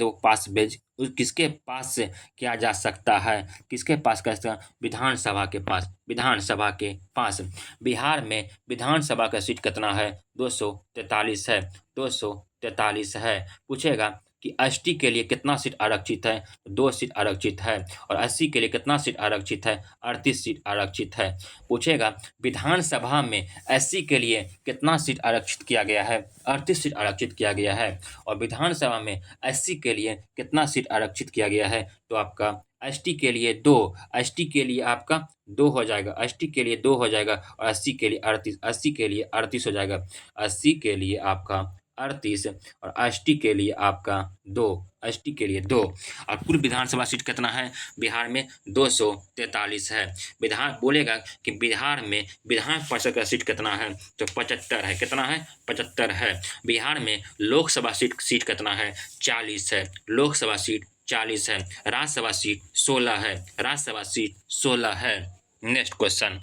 पास किया जा सकता है? किसके पास कर सकता? विधानसभा के पास। विधानसभा के पास। बिहार में विधानसभा का सीट कितना है? 243 है। 243 है। पूछेगा कि एसटी के लिए कितना सीट आरक्षित है? 2 सीट आरक्षित है। और एससी के लिए कितना सीट आरक्षित है? 38 सीट आरक्षित है। पूछेगा विधानसभा में एससी के लिए कितना सीट आरक्षित किया गया है? 38 सीट आरक्षित किया गया है। और विधानसभा में एससी के लिए कितना सीट आरक्षित किया गया है? तो आपका एसटी के लिए 2, एसटी के लिए आपका 2 हो जाएगा, एसटी के लिए 2 हो जाएगा, और एससी के लिए 38, 80 के लिए 38 हो जाएगा। 80 के लिए आपका 38 और एसटी के लिए आपका 2, एसटी के लिए 2। और कुल विधानसभा सीट कितना है बिहार में? 243 है। विधान बोलेगा कि बिहार में विधान परिषद का सीट कितना है, तो 75 है। कितना है? 75 है। बिहार में लोकसभा सीट कितना है? 40 है। लोकसभा सीट 40 है। राज्यसभा सीट 16 है। राज्यसभा सीट 16 है। नेक्स्ट क्वेश्चन,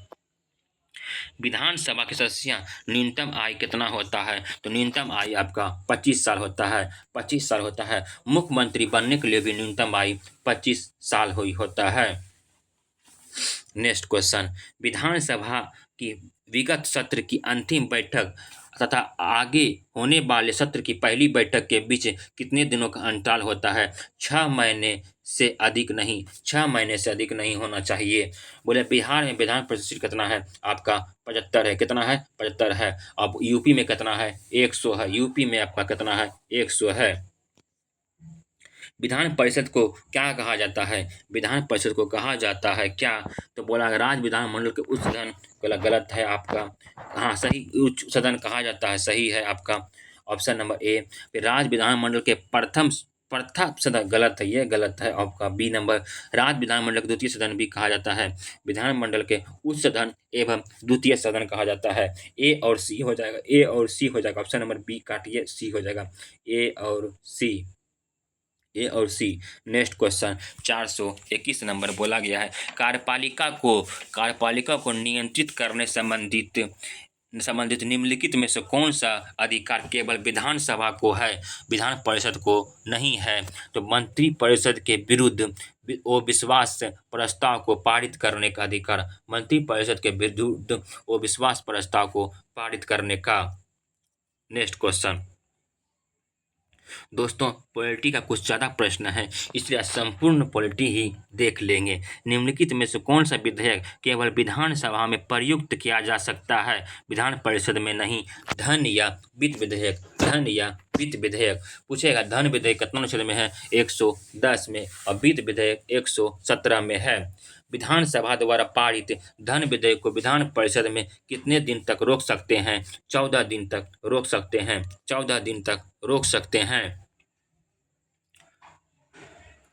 विधानसभा के सदस्य न्यूनतम आयु कितना होता है? तो न्यूनतम आयु आपका 25 साल होता है। 25 साल होता है। मुख्यमंत्री बनने के लिए भी न्यूनतम आयु 25 साल हुई होता है। नेक्स्ट क्वेश्चन, विधानसभा की विगत सत्र की अंतिम बैठक तथा आगे होने वाले सत्र की पहली बैठक के बीच कितने दिनों का अंतराल होता है? 6 महीने से अधिक नहीं, 6 महीने से अधिक नहीं होना चाहिए। बोले बिहार में विधान परिषद सीट कितना है? आपका 75 है। कितना है? 75 है। अब यूपी में कितना है? 100 है। यूपी में आपका कितना है? 100 है। विधान परिषद को क्या कहा जाता है? विधान परिषद को कहा जाता है क्या? तो बोला राज्य विधानमंडल के उच्च सदन। गलत है आपका। हाँ सही, उच्च सदन कहा जाता है, सही है आपका ऑप्शन नंबर ए। फिर राज्य विधानमंडल के प्रथम सदन, गलत है, ये गलत है आपका बी नंबर। राज्य विधानमंडल के द्वितीय सदन भी कहा जाता है। विधानमंडल के उच्च सदन एवं द्वितीय सदन कहा जाता है। ए और सी हो जाएगा, ए और सी हो जाएगा। ऑप्शन नंबर बी काटिए, सी हो जाएगा। ए और सी, ए और सी। नेक्स्ट क्वेश्चन 421 नंबर बोला गया है, कार्यपालिका को नियंत्रित करने संबंधित निम्नलिखित में से कौन सा अधिकार केवल विधानसभा को है, विधान परिषद को नहीं है? तो मंत्री परिषद के विरुद्ध अविश्वास प्रस्ताव को पारित करने का अधिकार, मंत्री परिषद के विरुद्ध अविश्वास प्रस्ताव को पारित करने का। नेक्स्ट क्वेश्चन, दोस्तों पॉलिटी का कुछ ज़्यादा प्रश्न है, इसलिए संपूर्ण पॉलिटी ही देख लेंगे। निम्नलिखित में से कौन सा विधेयक केवल विधानसभा में प्रयुक्त किया जा सकता है, विधान परिषद में नहीं? धन या वित्त विधेयक, धन या वित्त विधेयक पूछेगा। धन विधेयक कितना अनुच्छेद में है? 110 में। और वित्त विधेयक 117 में है। विधानसभा द्वारा पारित धन विधेयक को विधान परिषद में कितने दिन तक रोक सकते हैं? 14 दिन तक रोक सकते हैं। 14 दिन तक रोक सकते हैं।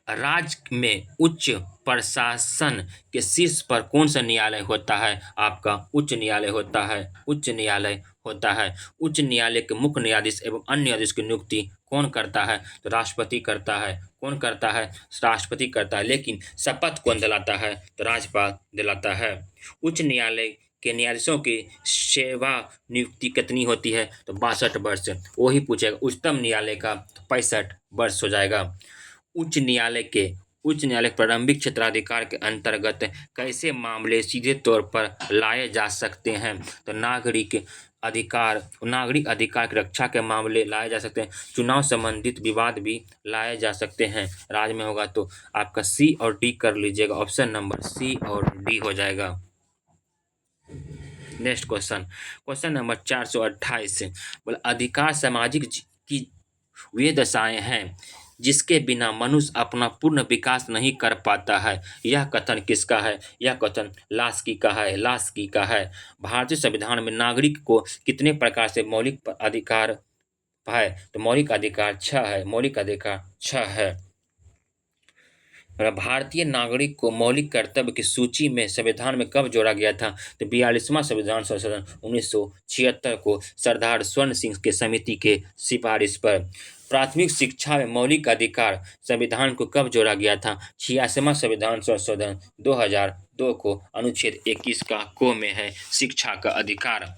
राज्य में उच्च प्रशासन के शीर्ष पर कौन सा न्यायालय होता है? आपका उच्च न्यायालय होता है। उच्च न्यायालय होता है। उच्च न्यायालय के मुख्य न्यायाधीश एवं अन्य न्यायाधीश की नियुक्ति कौन करता है? तो राष्ट्रपति करता है। कौन करता है? राष्ट्रपति करता है। लेकिन शपथ कौन दिलाता है? तो राज्यपाल दिलाता है। उच्च न्यायालय के न्यायाधीशों की सेवा नियुक्ति कितनी होती है? तो 62 वर्ष। वही पूछेगा। उच्चतम न्यायालय का 65 वर्ष हो जाएगा। उच्च न्यायालय के प्रारंभिक क्षेत्राधिकार के अंतर्गत कैसे मामले सीधे तौर पर लाए जा सकते हैं? तो नागरिक अधिकार की रक्षा के मामले लाए जा सकते हैं। चुनाव संबंधित विवाद भी लाए जा सकते हैं। राज्य में होगा तो आपका सी और डी कर लीजिएगा। ऑप्शन नंबर सी और डी हो जाएगा। नेक्स्ट क्वेश्चन नंबर 428 बोला अधिकार सामाजिक की वे दशाएं हैं जिसके बिना मनुष्य अपना पूर्ण विकास नहीं कर पाता है। यह कथन किसका है? यह कथन लास्की का है। लास्की का है। भारतीय संविधान में नागरिक को कितने प्रकार से मौलिक अधिकार है? तो मौलिक अधिकार 6 है। मौलिक अधिकार 6 है। भारतीय नागरिक को मौलिक कर्तव्य की सूची में संविधान में कब जोड़ा गया था? तो 42वां संविधान संशोधन 1976 को सरदार स्वर्ण सिंह के समिति के सिफारिश पर। प्राथमिक शिक्षा में मौलिक अधिकार संविधान को कब जोड़ा गया था? 86वां संविधान संशोधन 2002 को अनुच्छेद 21 का को में है शिक्षा का अधिकार।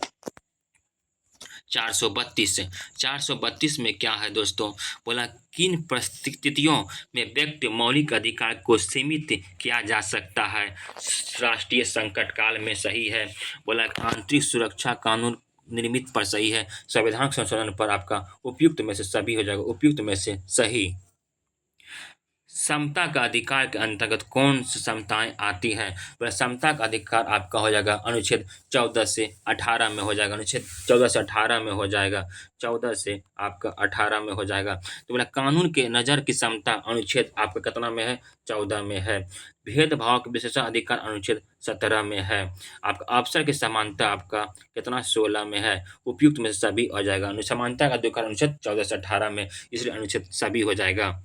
432 में क्या है दोस्तों? बोला किन परिस्थितियों में व्यक्ति मौलिक अधिकार को सीमित किया जा सकता है? राष्ट्रीय संकट काल में, सही है। बोला आंतरिक सुरक्षा कानून निर्मित पर, सही है। संविधान संशोधन पर आपका उपयुक्त में से सभी हो जाएगा। उपयुक्त में से सही। समता का अधिकार के अंतर्गत कौन सी समताएं आती है? वह समता का अधिकार आपका हो जाएगा अनुच्छेद 14 से 18 में हो जाएगा, अनुच्छेद 14 से 18 में हो जाएगा, 14 से आपका 18 में हो जाएगा। तो बोला कानून के नज़र की समता अनुच्छेद आपका कितना में है? 14 में है। भेदभाव के विशेषण अधिकार अनुच्छेद 17 में है। आपका अवसर की समानता आपका कितना? 16 में है। उपयुक्त में से सभी आ जाएगा। समानता का अधिकार अनुच्छेद 14 से 18 में, इसलिए अनुच्छेद सभी हो जाएगा।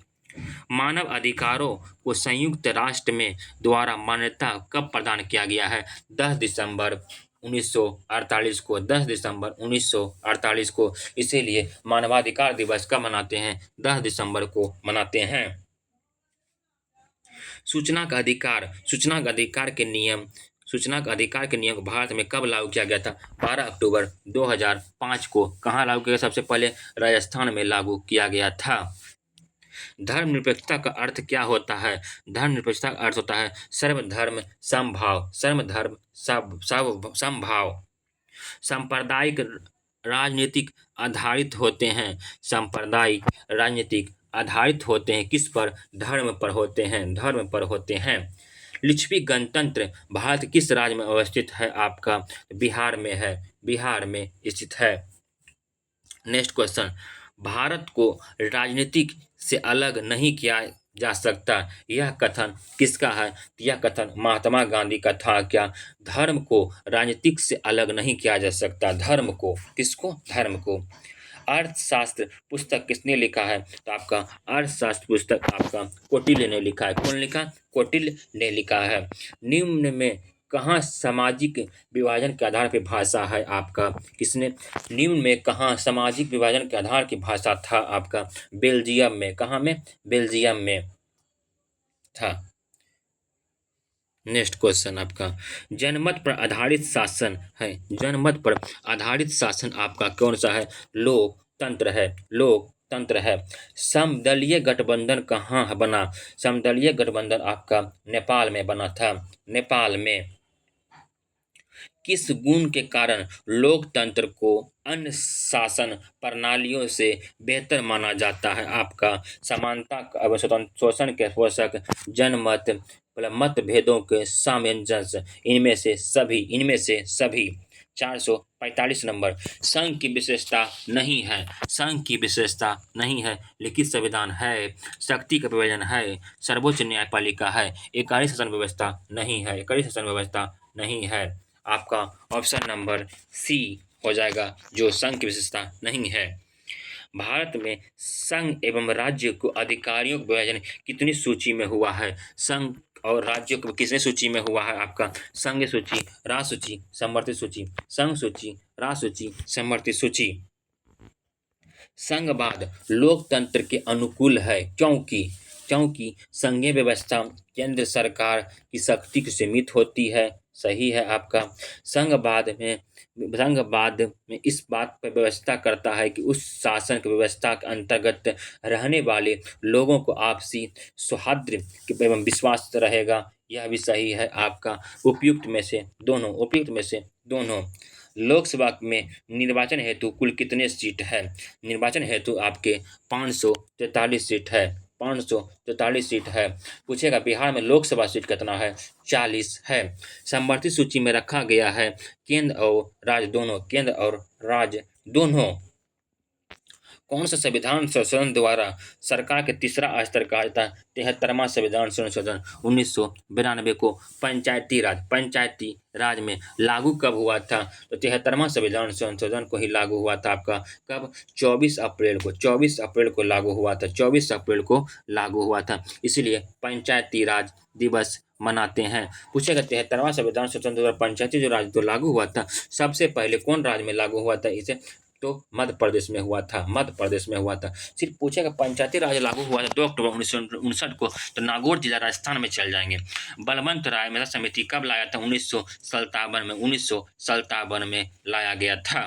मानव अधिकारों को संयुक्त राष्ट्र में द्वारा मान्यता कब प्रदान किया गया है? 10 दिसंबर 1948 को, 10 दिसंबर 1948 को। इसीलिए मानवाधिकार दिवस कब मनाते हैं? 10 दिसंबर को मनाते हैं। सूचना का अधिकार, सूचना का अधिकार के नियम भारत में कब लागू किया गया था? 12 अक्टूबर 2005 को। कहाँ लागू किया गया? सबसे पहले राजस्थान में लागू किया गया था। धर्मनिरपेक्षता का अर्थ क्या होता है? धर्मनिरपेक्षता का अर्थ होता है सर्वधर्म समभाव, सर्वधर्म समभाव। सांप्रदायिक राजनीतिक आधारित होते हैं, सांप्रदायिक राजनीतिक आधारित होते हैं किस पर? धर्म पर होते हैं, धर्म पर होते हैं। लिच्छवी गणतंत्र भारत किस राज्य में अवस्थित है? आपका बिहार में है, बिहार में स्थित है। नेक्स्ट क्वेश्चन, भारत को राजनीतिक से अलग नहीं किया जा सकता, यह कथन किसका है? यह कथन महात्मा गांधी का था। क्या? धर्म को राजनीतिक से अलग नहीं किया जा सकता, धर्म को। किसको? धर्म को। अर्थशास्त्र पुस्तक किसने लिखा है? तो आपका अर्थशास्त्र पुस्तक आपका कौटिल्य ने लिखा है। कौन लिखा? कौटिल्य ने लिखा है। निम्न में कहाँ सामाजिक विभाजन के आधार पर भाषा है? आपका किसने? निम्न में कहाँ सामाजिक विभाजन के आधार की भाषा था? आपका बेल्जियम में। कहाँ में? बेल्जियम में था। नेक्स्ट क्वेश्चन आपका जनमत पर आधारित शासन है, जनमत पर आधारित शासन आपका कौन सा है? लोकतंत्र है, लोकतंत्र है। समदलीय गठबंधन कहाँ बना? समदलीय गठबंधन आपका नेपाल में बना था, नेपाल में। किस गुण के कारण लोकतंत्र को अन्य शासन प्रणालियों से बेहतर माना जाता है? आपका समानता एवं स्वतंत्र शोषण के पोषक, जनमत, मतभेदों के सामंजस्य, इनमें से सभी। 445 नंबर, संघ की विशेषता नहीं है, संघ की विशेषता नहीं है। लिखित संविधान है, शक्ति का विभाजन है, सर्वोच्च न्यायपालिका है, एकाकी शासन व्यवस्था नहीं है, एकाकी शासन व्यवस्था नहीं है। आपका ऑप्शन नंबर सी हो जाएगा, जो संघ की विशेषता नहीं है। भारत में संघ एवं राज्य को अधिकारियों का विभाजन कितनी सूची में हुआ है? संघ और राज्यों को किसने सूची में हुआ है? आपका संघ सूची, राज सूची, समवर्ती सूची, संघ सूची, राज सूची, समवर्ती सूची। संघवाद लोकतंत्र के अनुकूल है, क्योंकि संघीय व्यवस्था केंद्र सरकार की शक्ति को सीमित होती है। सही है आपका। संघवाद में इस बात पर व्यवस्था करता है कि उस शासन की व्यवस्था के अंतर्गत रहने वाले लोगों को आपसी सौहार्द एवं विश्वास रहेगा। यह भी सही है आपका। उपयुक्त में से दोनों, उपयुक्त में से दोनों। लोकसभा में निर्वाचन हेतु कुल कितने सीट है? निर्वाचन हेतु आपके 543 सीट है, 543 सीट है। पूछेगा बिहार में लोकसभा सीट कितना है? 40 है। समवर्ती सूची में रखा गया है केंद्र और राज्य दोनों, केंद्र और राज्य दोनों। कौन सा संविधान संशोधन द्वारा सरकार के तीसरा स्तर कहा जाता है? 73वां संविधान संशोधन 1992 को पंचायती राज में लागू कब हुआ था? तो 73वां संविधान संशोधन को ही लागू हुआ था आपका। कब? 24 अप्रैल को, 24 अप्रैल को लागू हुआ था, 24 अप्रैल को लागू हुआ था। इसीलिए पंचायती राज दिवस मनाते हैं। पूछेगा 73वां संविधान संशोधन द्वारा पंचायती जो राज तो लागू हुआ था, सबसे पहले कौन राज्य में लागू हुआ था? इसे तो मध्य प्रदेश में हुआ था, मध्य प्रदेश में हुआ था। सिर्फ पूछेगा पंचायती राज लागू हुआ था 2 अक्टूबर 1959 को, तो नागौर जिला राजस्थान में चल जाएंगे। बलवंत राय मेधा समिति कब लाया था? 1957 में, 1957 में लाया गया था।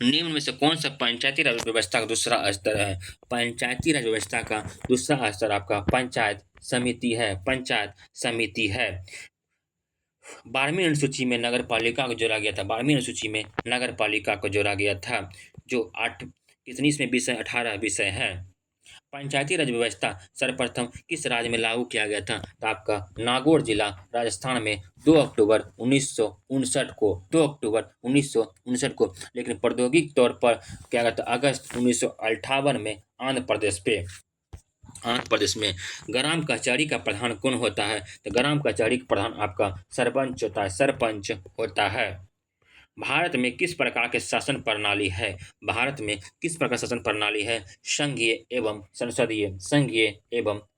निम्न में से कौन सा पंचायती राज व्यवस्था का दूसरा स्तर है? पंचायती राज व्यवस्था का दूसरा स्तर आपका पंचायत समिति है, पंचायत समिति है। 12वीं अनुसूची में नगर पालिका को जोड़ा गया था, 12वीं अनुसूची में नगर पालिका को जोड़ा गया था, जो 8 कितनी इसमें विषय 18 विषय हैं। पंचायती राज व्यवस्था सर्वप्रथम किस राज्य में लागू किया गया था? तो आपका नागौर जिला राजस्थान में 2 अक्टूबर 1959 को, लेकिन प्रौद्योगिक तौर पर क्या गया था अगस्त 1958 में आंध्र प्रदेश में। ग्राम कचहरी का प्रधान कौन होता है? तो ग्राम कचहरी का प्रधान आपका सरपंच होता है। भारत में किस प्रकार के शासन प्रणाली है? भारत में किस प्रकार शासन प्रणाली है? संघीय एवं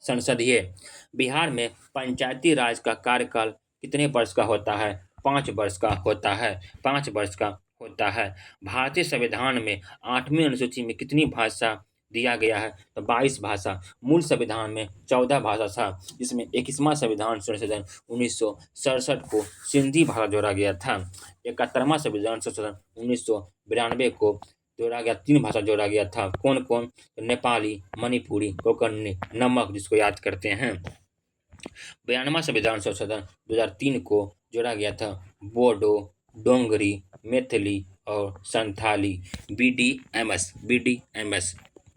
संसदीय। बिहार में पंचायती राज का कार्यकाल कितने वर्ष का होता है? 5 वर्ष का होता है। 5 वर्ष का होता है। भारतीय संविधान में 8वीं अनुसूची में कितनी भाषा दिया गया है? तो 22 भाषा। मूल संविधान में 14 भाषा था, जिसमें 21वां संविधान संशोधन 1967 को सिंधी भाषा जोड़ा गया था। 71वां संविधान संशोधन 1992 को जोड़ा गया, 3 भाषा जोड़ा गया था। कौन कौन? तो नेपाली, मणिपुरी, कोंकणी, नमक, जिसको याद करते हैं। 92वां संविधान संशोधन 2003 को जोड़ा गया था बोडो, डोंगरी, मैथिली और संथाली। बीडीएमएस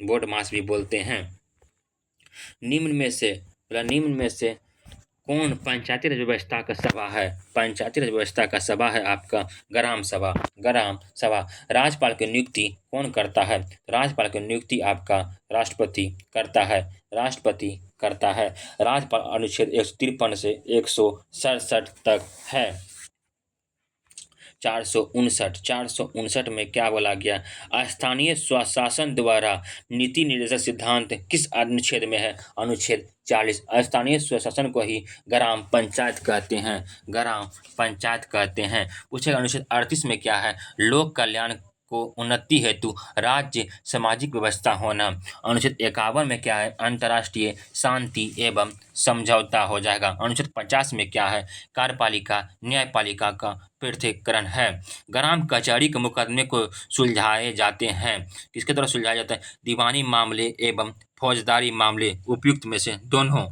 बोर्ड मास भी बोलते हैं। निम्न में से कौन पंचायती राज व्यवस्था का सभा है? पंचायती राज व्यवस्था का सभा है आपका ग्राम सभा। राज्यपाल की नियुक्ति कौन करता है? राज्यपाल की नियुक्ति आपका राष्ट्रपति करता है। राज्यपाल अनुच्छेद 153 से 167 तक है। 459 में क्या बोला गया? स्थानीय स्वशासन द्वारा नीति निर्देशक सिद्धांत किस अनुच्छेद में है? अनुच्छेद 40। स्थानीय स्वशासन को ही ग्राम पंचायत कहते हैं। पूछेगा अनुच्छेद 38 में क्या है? लोक कल्याण को उन्नति हेतु राज्य सामाजिक व्यवस्था होना। अनुच्छेद 51 में क्या है? अंतर्राष्ट्रीय शांति एवं समझौता हो जाएगा। अनुच्छेद 50 में क्या है? कार्यपालिका न्यायपालिका का पृथक्करण है। ग्राम कचहरी के मुकदमे को सुलझाए जाते हैं। किसके द्वारा सुलझाया जाता है? दीवानी मामले एवं फौजदारी मामले, उपयुक्त में से दोनों।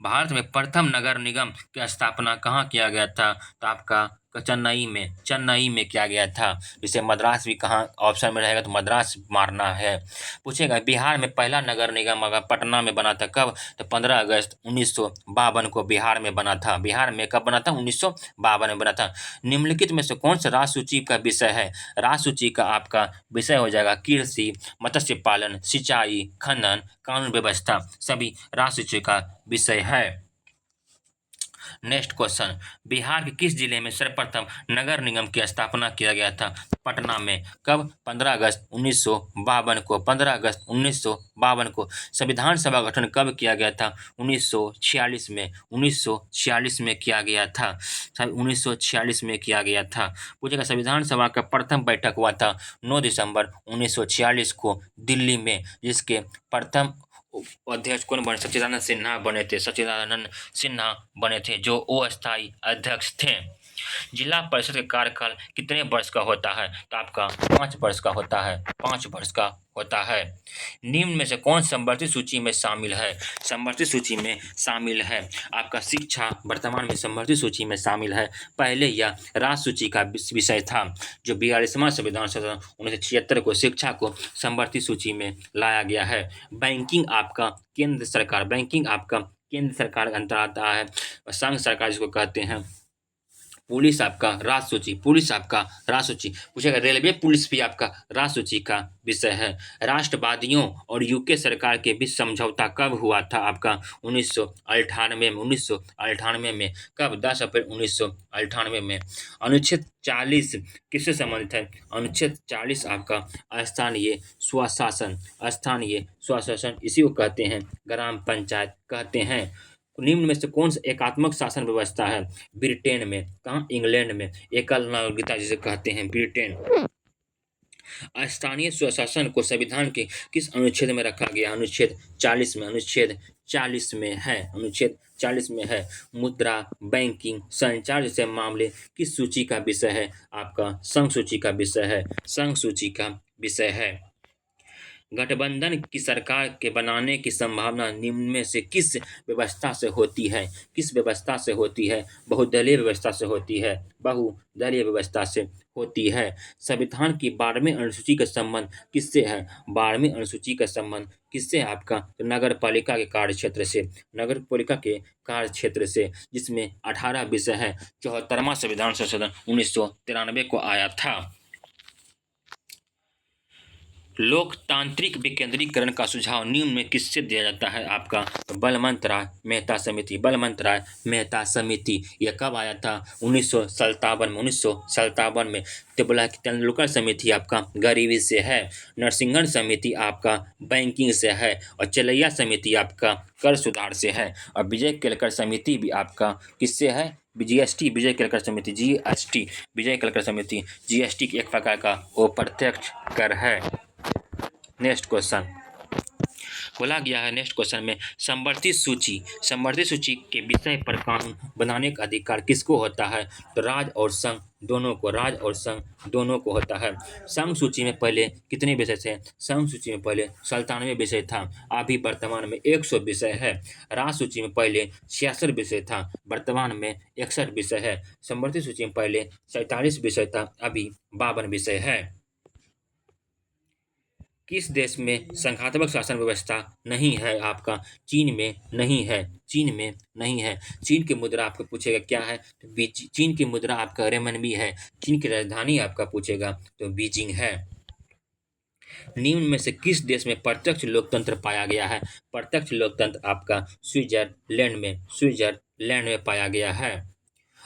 भारत में प्रथम नगर निगम की स्थापना कहाँ किया गया था? तो आपका चेन्नई में किया गया था। जिसे मद्रास भी कहाँ ऑप्शन में रहेगा तो मद्रास मारना है। पूछेगा बिहार में पहला नगर निगम अगर पटना में बना था कब? तो 15 अगस्त 1952 को बिहार में बना था। बिहार में कब बना था? 1952 में बना था। निम्नलिखित में से कौन सा राज्य सूची का विषय है? राज्य सूची का आपका विषय हो जाएगा कृषि, मत्स्य पालन, सिंचाई, खनन, कानून व्यवस्था, सभी राज्य सूची का विषय है। नेक्स्ट क्वेश्चन, बिहार के किस जिले में सर्वप्रथम नगर निगम की स्थापना किया गया था? पटना में। कब? 15 अगस्त 1952 को। 15 अगस्त 1952 को। संविधान सभा गठन कब किया गया था? 1946 में। 1946 में किया गया था। 1946 में किया गया था। पूछेगा संविधान सभा का प्रथम बैठक हुआ था 9 दिसंबर 1946 को दिल्ली में, जिसके प्रथम अध्यक्ष कौन बने? सच्चिदानंद सिन्हा बने थे, जो अस्थायी अध्यक्ष थे। जिला परिषद का कार्यकाल कितने वर्ष का होता है? तो आपका 5 वर्ष का होता है। 5 वर्ष का होता है। निम्न में से कौन संवर्धित सूची में शामिल है? संवर्धित सूची में शामिल है आपका शिक्षा, वर्तमान में संवर्धित सूची में शामिल है। पहले यह राज्य सूची का विषय था, जो 42वां संविधान संशोधन 1976 को शिक्षा को संवर्धित सूची में लाया गया है। बैंकिंग आपका केंद्र सरकार के अंतर्गत आता है। संघ सरकार जिसको कहते हैं। पुलिस आपका राज्य सूची। पूछेगा रेलवे पुलिस भी आपका राज्य सूची का विषय है। राष्ट्रवादियों और यूके सरकार के बीच समझौता कब हुआ था? आपका 1998 में। कब? 10 अप्रैल 1998 में। अनुच्छेद 40 किससे संबंधित है? अनुच्छेद 40 आपका स्थानीय स्वशासन इसी को कहते हैं, ग्राम पंचायत कहते हैं। निम्न में से कौन सा एकात्मक शासन व्यवस्था है? ब्रिटेन में। कहाँ? इंग्लैंड में। एकल नागरिकता जिसे कहते हैं, ब्रिटेन। स्थानीय स्वशासन को संविधान के किस अनुच्छेद में रखा गया? अनुच्छेद 40 में। अनुच्छेद 40 में है। मुद्रा, बैंकिंग, संचार जैसे मामले किस सूची का विषय है? आपका संघ सूची का विषय है। गठबंधन की सरकार के बनाने की संभावना निम्न में से किस व्यवस्था से होती है? किस व्यवस्था से होती है? बहुदलीय व्यवस्था से होती है, बहुदलीय व्यवस्था से होती है। संविधान की 12वीं अनुसूची का संबंध किससे है? 12वीं अनुसूची का संबंध किससे है आपका? तो नगर पालिका के कार्य क्षेत्र से, नगर पालिका के कार्य क्षेत्र से, जिसमें 18 विषय है। 74वां संविधान संशोधन 1993 को आया था। लोकतांत्रिक विकेंद्रीकरण का सुझाव निम्न में किससे दिया जाता है? आपका बलवंत राय मेहता समिति, बलवंत राय मेहता समिति। यह कब आया था? 1957 में। तो बोला कि तेंदुलकर समिति आपका गरीबी से है, नरसिंहन समिति आपका बैंकिंग से है, और चलैया समिति आपका कर सुधार से है, और विजय केलकर समिति भी आपका किससे है? जीएसटी, विजय केलकर समिति, जीएसटी, विजय केलकर समिति, जीएसटी की एक प्रकार का वो प्रत्यक्ष कर है। नेक्स्ट क्वेश्चन बोला गया है, नेक्स्ट क्वेश्चन में संवर्धित सूची के विषय पर कानून बनाने का अधिकार किसको होता है? तो राज्य और संघ दोनों को, राज्य और संघ दोनों को होता है। संघ सूची में पहले कितने विषय थे? संघ सूची में पहले 97 विषय था, अभी वर्तमान में 100 विषय है। राज्य सूची में पहले 66 विषय था, वर्तमान में 61 विषय है। संवर्धित सूची में पहले 47 विषय था, अभी 52 विषय है। किस देश में संघात्मक शासन व्यवस्था नहीं है? आपका चीन में नहीं है, चीन में नहीं है। चीन की मुद्रा आपको पूछेगा क्या है? तो चीन की मुद्रा आपका रेमनबी है। चीन की राजधानी आपका पूछेगा तो बीजिंग है। निम्न में से किस देश में प्रत्यक्ष लोकतंत्र पाया गया है? प्रत्यक्ष लोकतंत्र आपका स्विट्जरलैंड में पाया गया है।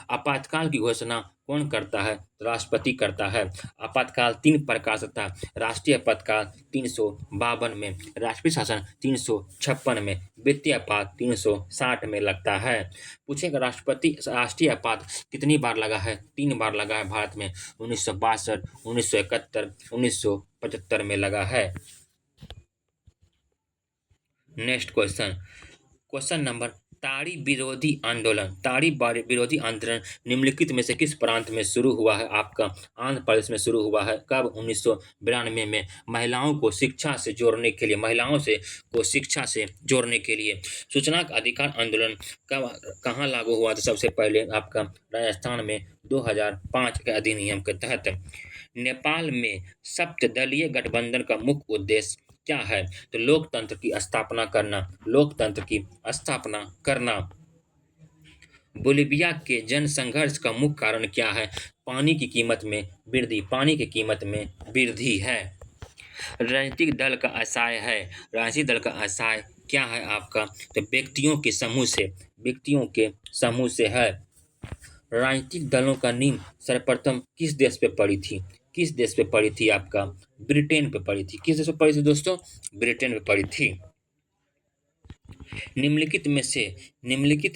आपातकाल की घोषणा कौन करता है? राष्ट्रपति करता है। आपातकाल 3 प्रकार से था। राष्ट्रीय आपातकाल 352 में, राष्ट्रीय शासन 356 में, वित्तीय आपात 360 में लगता है। पूछेगा राष्ट्रीय आपात कितनी बार लगा है? 3 बार लगा है भारत में, 1962, 1971, 1975 में लगा है। नेक्स्ट क्वेश्चन नंबर, ताड़ी विरोधी आंदोलन निम्नलिखित में से किस प्रांत में शुरू हुआ है? आपका आंध्र प्रदेश में शुरू हुआ है। कब? 1992 में। महिलाओं को शिक्षा से जोड़ने के लिए सूचना का अधिकार आंदोलन कहाँ लागू हुआ था? सबसे पहले आपका राजस्थान में 2005 के अधिनियम के तहत। नेपाल में सप्तदलीय गठबंधन का मुख्य उद्देश्य क्या है? तो लोकतंत्र की स्थापना करना। बोलिविया के जनसंघर्ष का मुख्य कारण क्या है? पानी की कीमत में वृद्धि है। राजनीतिक दल का आशय क्या है आपका? तो व्यक्तियों के समूह से है। राजनीतिक दलों का नींव सर्वप्रथम किस देश पे पड़ी थी? आपका ब्रिटेन पे पड़ी थी। किस देश पे पड़ी थी दोस्तों? ब्रिटेन पे पड़ी थी। निम्नलिखित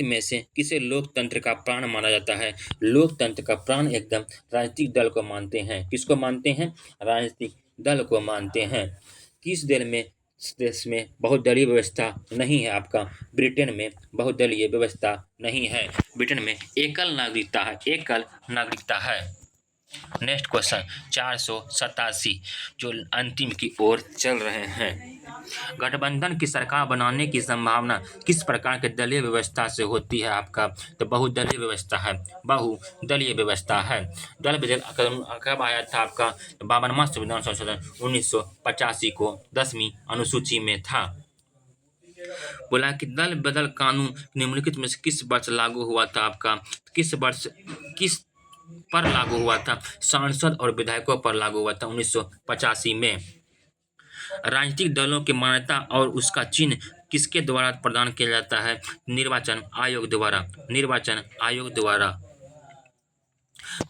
में से किसे लोकतंत्र का प्राण माना जाता है? लोकतंत्र का प्राण एकदम राजनीतिक दल को मानते हैं। किसको मानते हैं? राजनीतिक दल को मानते हैं। किस देश में बहुदलीय व्यवस्था नहीं है? आपका ब्रिटेन में बहुदलीय व्यवस्था नहीं है। ब्रिटेन में एकल नागरिकता है। नेक्स्ट क्वेश्चन 487 जो अंतिम की ओर चल रहे हैं। गठबंधन की सरकार बनाने की संभावना किस प्रकार के दलीय व्यवस्था से होती है? आपका तो बहुदलीय व्यवस्था है। दल बदल कब आया था? आपका 52वां संविधान संशोधन 1985 को 10वीं अनुसूची में था। बोला कि दल बदल कानून निम्नलिखित में से किस वर्ष लागू हुआ था? आपका किस पर लागू हुआ था? सांसद और विधायकों पर लागू हुआ था 1985 में। राजनीतिक दलों की मान्यता और उसका चिन्ह किसके द्वारा प्रदान किया जाता है? निर्वाचन आयोग द्वारा।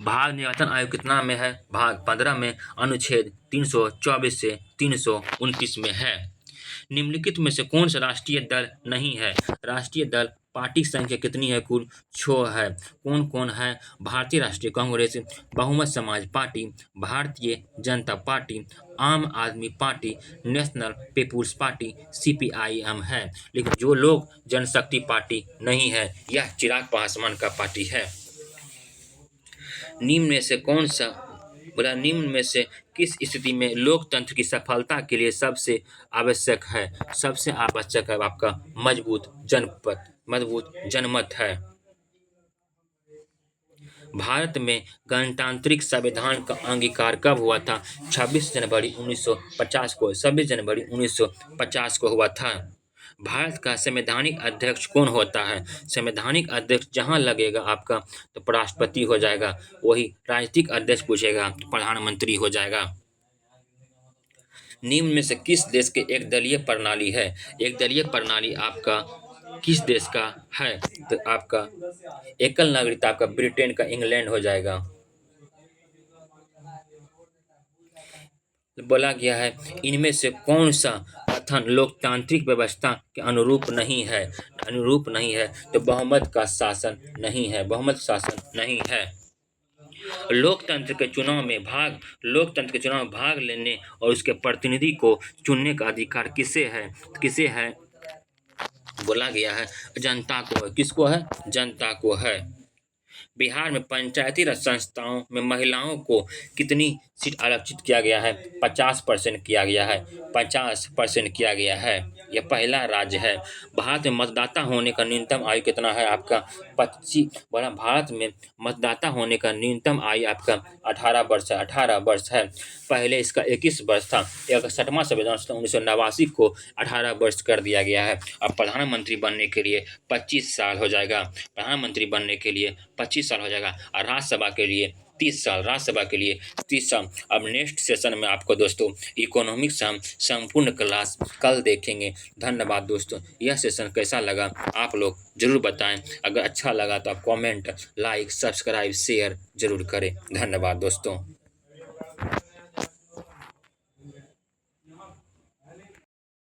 भारत निर्वाचन आयोग कितना में है? भाग 15 में, अनुच्छेद 324 से 329 में है। निम्नलिखित में से कौन सा राष्ट्रीय दल नहीं है? राष्ट्रीय दल पार्टी की संख्या कितनी है? कुल 6 है। कौन कौन है? भारतीय राष्ट्रीय कांग्रेस, बहुमत समाज party, Bharatiya Janata party, Aam Aadmi party, national people's party, CPIM है। लेकिन जो लोक जनशक्ति पार्टी नहीं है, यह चिराग पासवान का पार्टी है। निम्न में से कौन सा बोला निम्न में से किस स्थिति में लोकतंत्र की सफलता के लिए सबसे आवश्यक है आपका मजबूत जनमत है। भारत में गणतांत्रिक संविधान का अंगीकार कब हुआ था? 26 जनवरी 1950 को 26 जनवरी 1950 को हुआ था। भारत का संवैधानिक अध्यक्ष कौन होता है? संवैधानिक अध्यक्ष जहां लगेगा आपका तो राष्ट्रपति हो जाएगा, वही राजनीतिक अध्यक्ष पूछेगा तो प्रधानमंत्री हो जाएगा। निम्न में से किस देश के एक दलीय प्रणाली है? एक दलीय प्रणाली आपका किस देश का है? तो आपका एकल नागरिकता आपका ब्रिटेन का, इंग्लैंड हो जाएगा। बोला गया है इनमें से कौन सा कथन लोकतांत्रिक व्यवस्था के अनुरूप नहीं है तो बहुमत शासन नहीं है। लोकतंत्र के चुनाव में भाग लेने और उसके प्रतिनिधि को चुनने का अधिकार किसे है? बोला गया है जनता को है। किसको है? जनता को है। बिहार में पंचायती राज संस्थाओं में महिलाओं को कितनी सीट आरक्षित किया गया है? 50% किया गया है। 50% किया गया है। यह पहला राज्य है। भारत में मतदाता होने का न्यूनतम आयु कितना है आपका? 25। बोला भारत में मतदाता होने का न्यूनतम आयु आपका 18 वर्ष है। पहले इसका 21 वर्ष था। 61वां संविधान संशोधन 1989 को 18 वर्ष कर दिया गया है। अब प्रधानमंत्री बनने के लिए 25 साल हो जाएगा। और राज्यसभा के लिए 30 साल। अब नेक्स्ट सेशन में आपको दोस्तों इकोनॉमिक्स हम संपूर्ण क्लास कल देखेंगे। धन्यवाद दोस्तों। यह सेशन कैसा लगा आप लोग जरूर बताएं। अगर अच्छा लगा तो आप कमेंट, लाइक, सब्सक्राइब, शेयर जरूर करें। धन्यवाद दोस्तों।